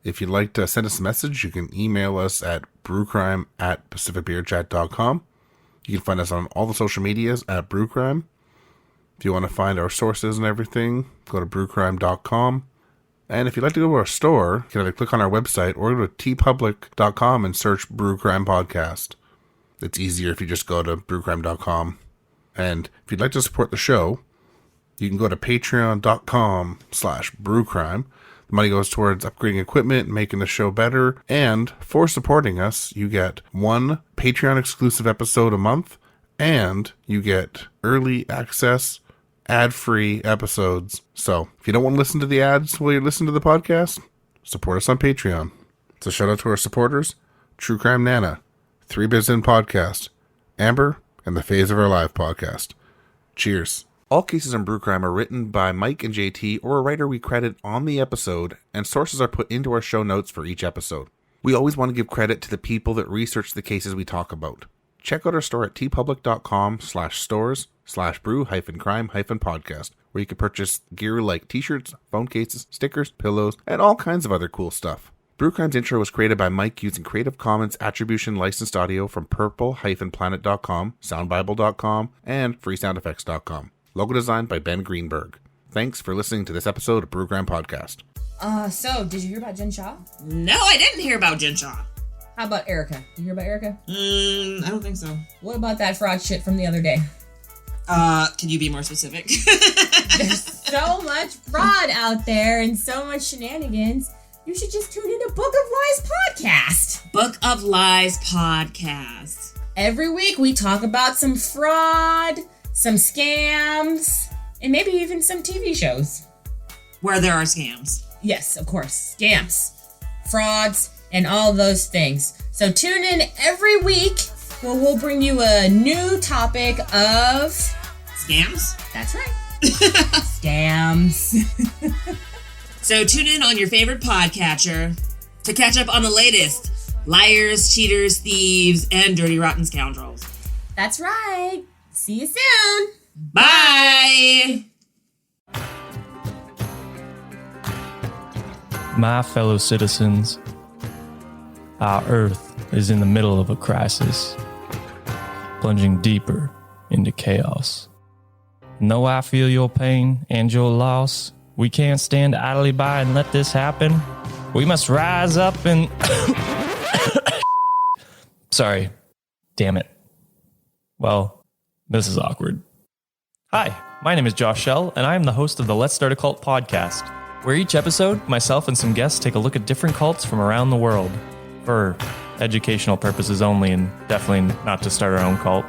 B: If you'd like to send us a message, you can email us at brewcrime@pacificbeerchat.com. You can find us on all the social medias at Brew Crime. If you want to find our sources and everything, go to brewcrime.com. And if you'd like to go to our store, you can either click on our website or go to tpublic.com and search Brew Crime Podcast. It's easier if you just go to brewcrime.com. And if you'd like to support the show, you can go to patreon.com/brewcrime. The money goes towards upgrading equipment and making the show better. And for supporting us, you get one Patreon exclusive episode a month, and you get early access, ad-free episodes. So if you don't want to listen to the ads while you listen to the podcast, support us on Patreon. So shout out to our supporters, True Crime Nana, 3 Biz In Podcast, Amber, and the Phase of Our Live podcast. Cheers. All cases in Brew Crime are written by Mike and JT or a writer we credit on the episode, and sources are put into our show notes for each episode. We always want to give credit to the people that research the cases we talk about. Check out our store at tpublic.com/stores/brew-crime-podcast, where you can purchase gear like t-shirts, phone cases, stickers, pillows, and all kinds of other cool stuff. Brew Crime's intro was created by Mike using Creative Commons Attribution licensed audio from purple-planet.com, soundbible.com, and freesoundeffects.com. Logo designed by Ben Greenberg. Thanks for listening to this episode of Brew Crime Podcast.
E: So, did you hear about Jen Shaw?
F: No, I didn't hear about Jen Shaw.
E: How about Erica? You hear about Erica?
F: I don't think so.
E: What about that fraud shit from the other day?
F: Can you be more specific?
E: There's so much fraud out there and so much shenanigans. You should just tune in to Book of Lies podcast.
F: Book of Lies podcast.
E: Every week we talk about some fraud, some scams, and maybe even some TV shows.
F: Where there are scams.
E: Yes, of course. Scams, frauds, and all those things. So tune in every week where we'll bring you a new topic of...
F: Scams?
E: That's right. Scams.
F: So tune in on your favorite podcatcher to catch up on the latest liars, cheaters, thieves, and dirty rotten scoundrels.
E: That's right. See you soon.
F: Bye!
G: My fellow citizens, our Earth is in the middle of a crisis, plunging deeper into chaos. Know I feel your pain and your loss. We can't stand idly by and let this happen. We must rise up and... Sorry. Damn it. Well, this is awkward. Hi, my name is Josh Shell, and I am the host of the Let's Start a Cult podcast, where each episode, myself and some guests take a look at different cults from around the world. For educational purposes only, and definitely not to start our own cult.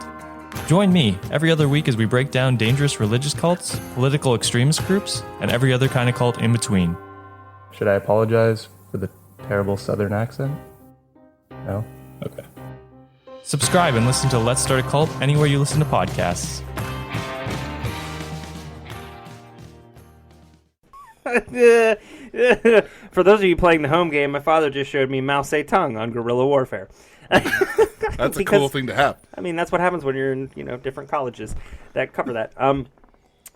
G: Join me every other week as we break down dangerous religious cults, political extremist groups, and every other kind of cult in between. Should I apologize for the terrible southern accent? No? Okay. Subscribe and listen to Let's Start a Cult anywhere you listen to podcasts.
C: For those of you playing the home game, my father just showed me Mao Zedong on guerrilla warfare.
B: That's a cool thing to have.
C: I mean, that's what happens when you're in, different colleges that cover that.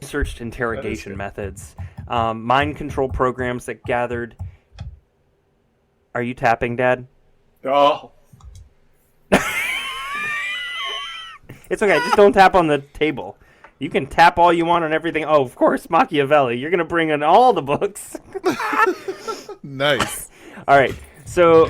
C: Searched interrogation methods, mind control programs that gathered. Are you tapping, Dad?
D: Oh.
C: It's okay. Just don't tap on the table. You can tap all you want on everything. Oh, of course, Machiavelli. You're going to bring in all the books.
B: Nice.
C: All right. So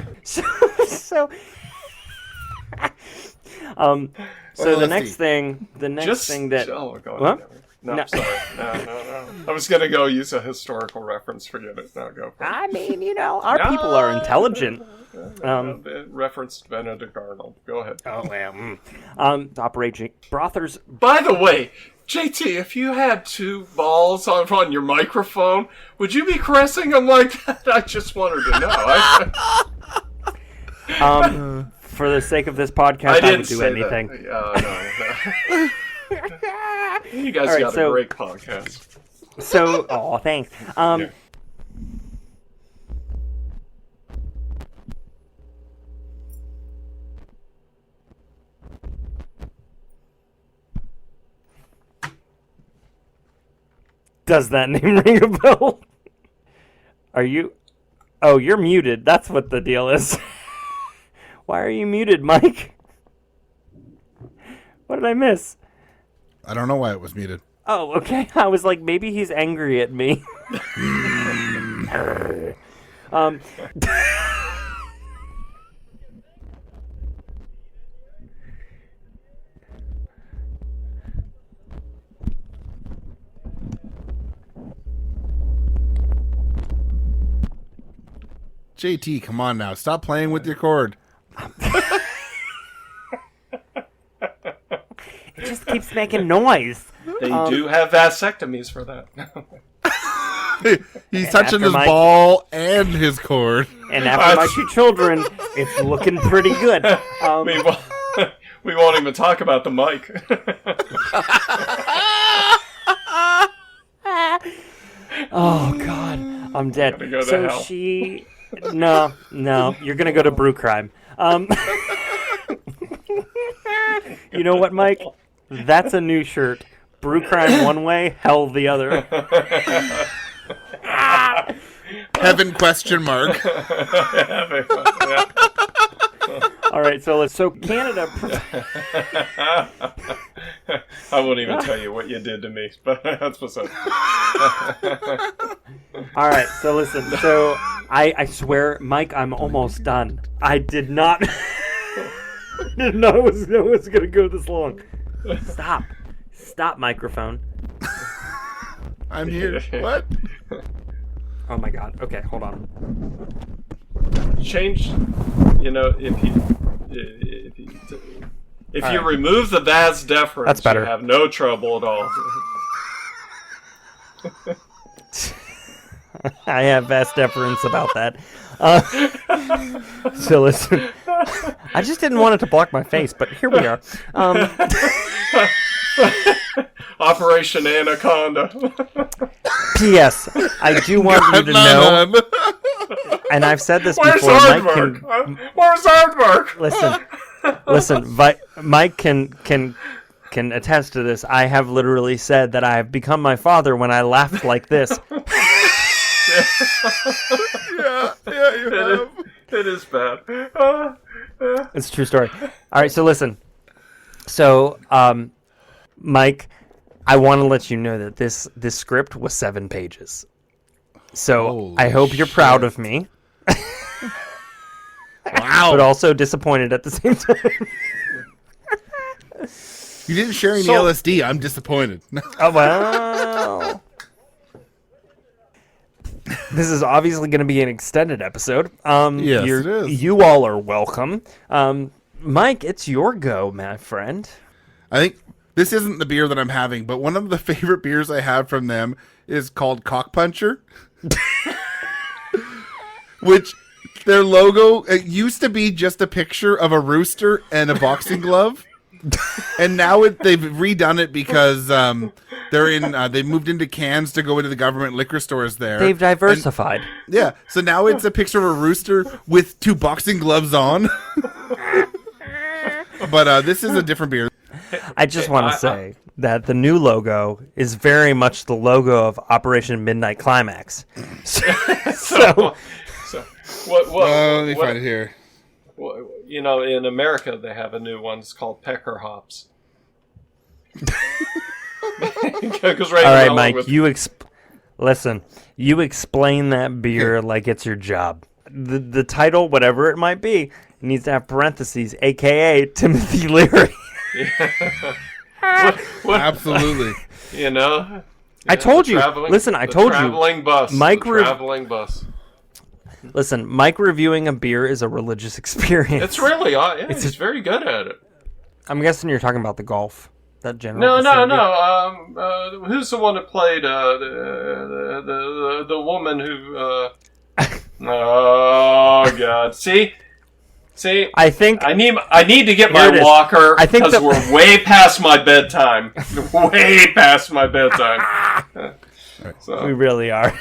C: the next thing that...
D: Oh, God.
C: What?
D: No, sorry. No. I was going to go use a historical reference. Forget it. No, go for it.
C: I mean, our people are intelligent.
D: It referenced Benedict Arnold. Go ahead.
C: Oh, yeah. Operating brothers.
D: By the way, JT, if you had 2 balls on your microphone, would you be caressing them like that? I just wanted to know.
C: For the sake of this podcast, I would do anything.
D: No. You guys got a great podcast.
C: So, thanks.
D: Yeah.
C: Does that name ring a bell? Are you... Oh, you're muted. That's what the deal is. Why are you muted, Mike? What did I miss?
B: I don't know why it was muted.
C: Oh, okay. I was like, maybe he's angry at me.
B: JT, come on now. Stop playing with your cord.
C: It just keeps making noise.
D: They do have vasectomies for that.
B: He's touching his
C: my-
B: ball and his cord.
C: And after my 2 children, it's looking pretty good.
D: We won't even talk about the mic.
C: Oh God, I'm dead.
D: Gotta go to
C: So
D: hell.
C: no, you're gonna go to Brew Crime. You know what, Mike? That's a new shirt. Brew Crime one way, hell the other.
B: Heaven question mark.
D: Yeah.
C: All right, so Canada.
D: I won't even tell you what you did to me, but that's what's up.
C: All right, so listen. So I swear, Mike, I'm almost done. I did not. Didn't know it was gonna go this long. Stop, microphone.
B: I'm here. What?
C: Oh my God. Okay, hold on.
D: Change, if you remove the vas deferens,
C: That's better.
D: you have no trouble at all.
C: I have vast deference about that. So listen, I just didn't want it to block my face, but here we are.
D: Operation Anaconda.
C: P.S. I do want you to know, and I've said this
D: Where's
C: before. Mike
D: Aardvark? Where's Aardvark?
C: listen. Mike can attest to this. I have literally said that I have become my father when I laughed like this.
B: Yeah, you have.
D: It is bad.
C: It's a true story. All right, so listen. So, Mike, I want to let you know that this script was 7 pages. So
B: Holy
C: I hope you're proud of me.
B: Wow.
C: But also disappointed at the same time.
B: You didn't share any
D: So-
B: LSD. I'm disappointed.
C: Oh, well. This is obviously going to be an extended episode.
B: Yes, it is.
C: You all are welcome. Mike, it's your go, my friend.
B: I think this isn't the beer that I'm having, but one of the favorite beers I have from them is called Cock Puncher. Which their logo, it used to be just a picture of a rooster and a boxing glove. And now they've redone it because they moved into cans to go into the government liquor stores there.
C: They've diversified.
B: Yeah, so now it's a picture of a rooster with 2 boxing gloves on. But this is a different beer.
C: I just want to say that the new logo is very much the logo of Operation Midnight Climax. So
D: What?
B: Let me find it here.
D: In America they have a new one. It's called Pecker Hops. All
C: all right, Mike, listen. You explain that beer like it's your job. The title, whatever it might be, needs to have parentheses, aka Timothy Leary.
B: Absolutely.
C: I told you. Listen, I told you.
D: Traveling bus.
C: Mike
D: the traveling bus.
C: Listen, Mike reviewing a beer is a religious experience.
D: It's really, he's very good at it.
C: I'm guessing you're talking about the golf. That general.
D: No. Who's the one that played the woman who? Oh God! See.
C: I think
D: I need to get
C: Here it
D: my
C: is.
D: walker
C: I think
D: because we're way past my bedtime. Way past my bedtime.
C: we really are.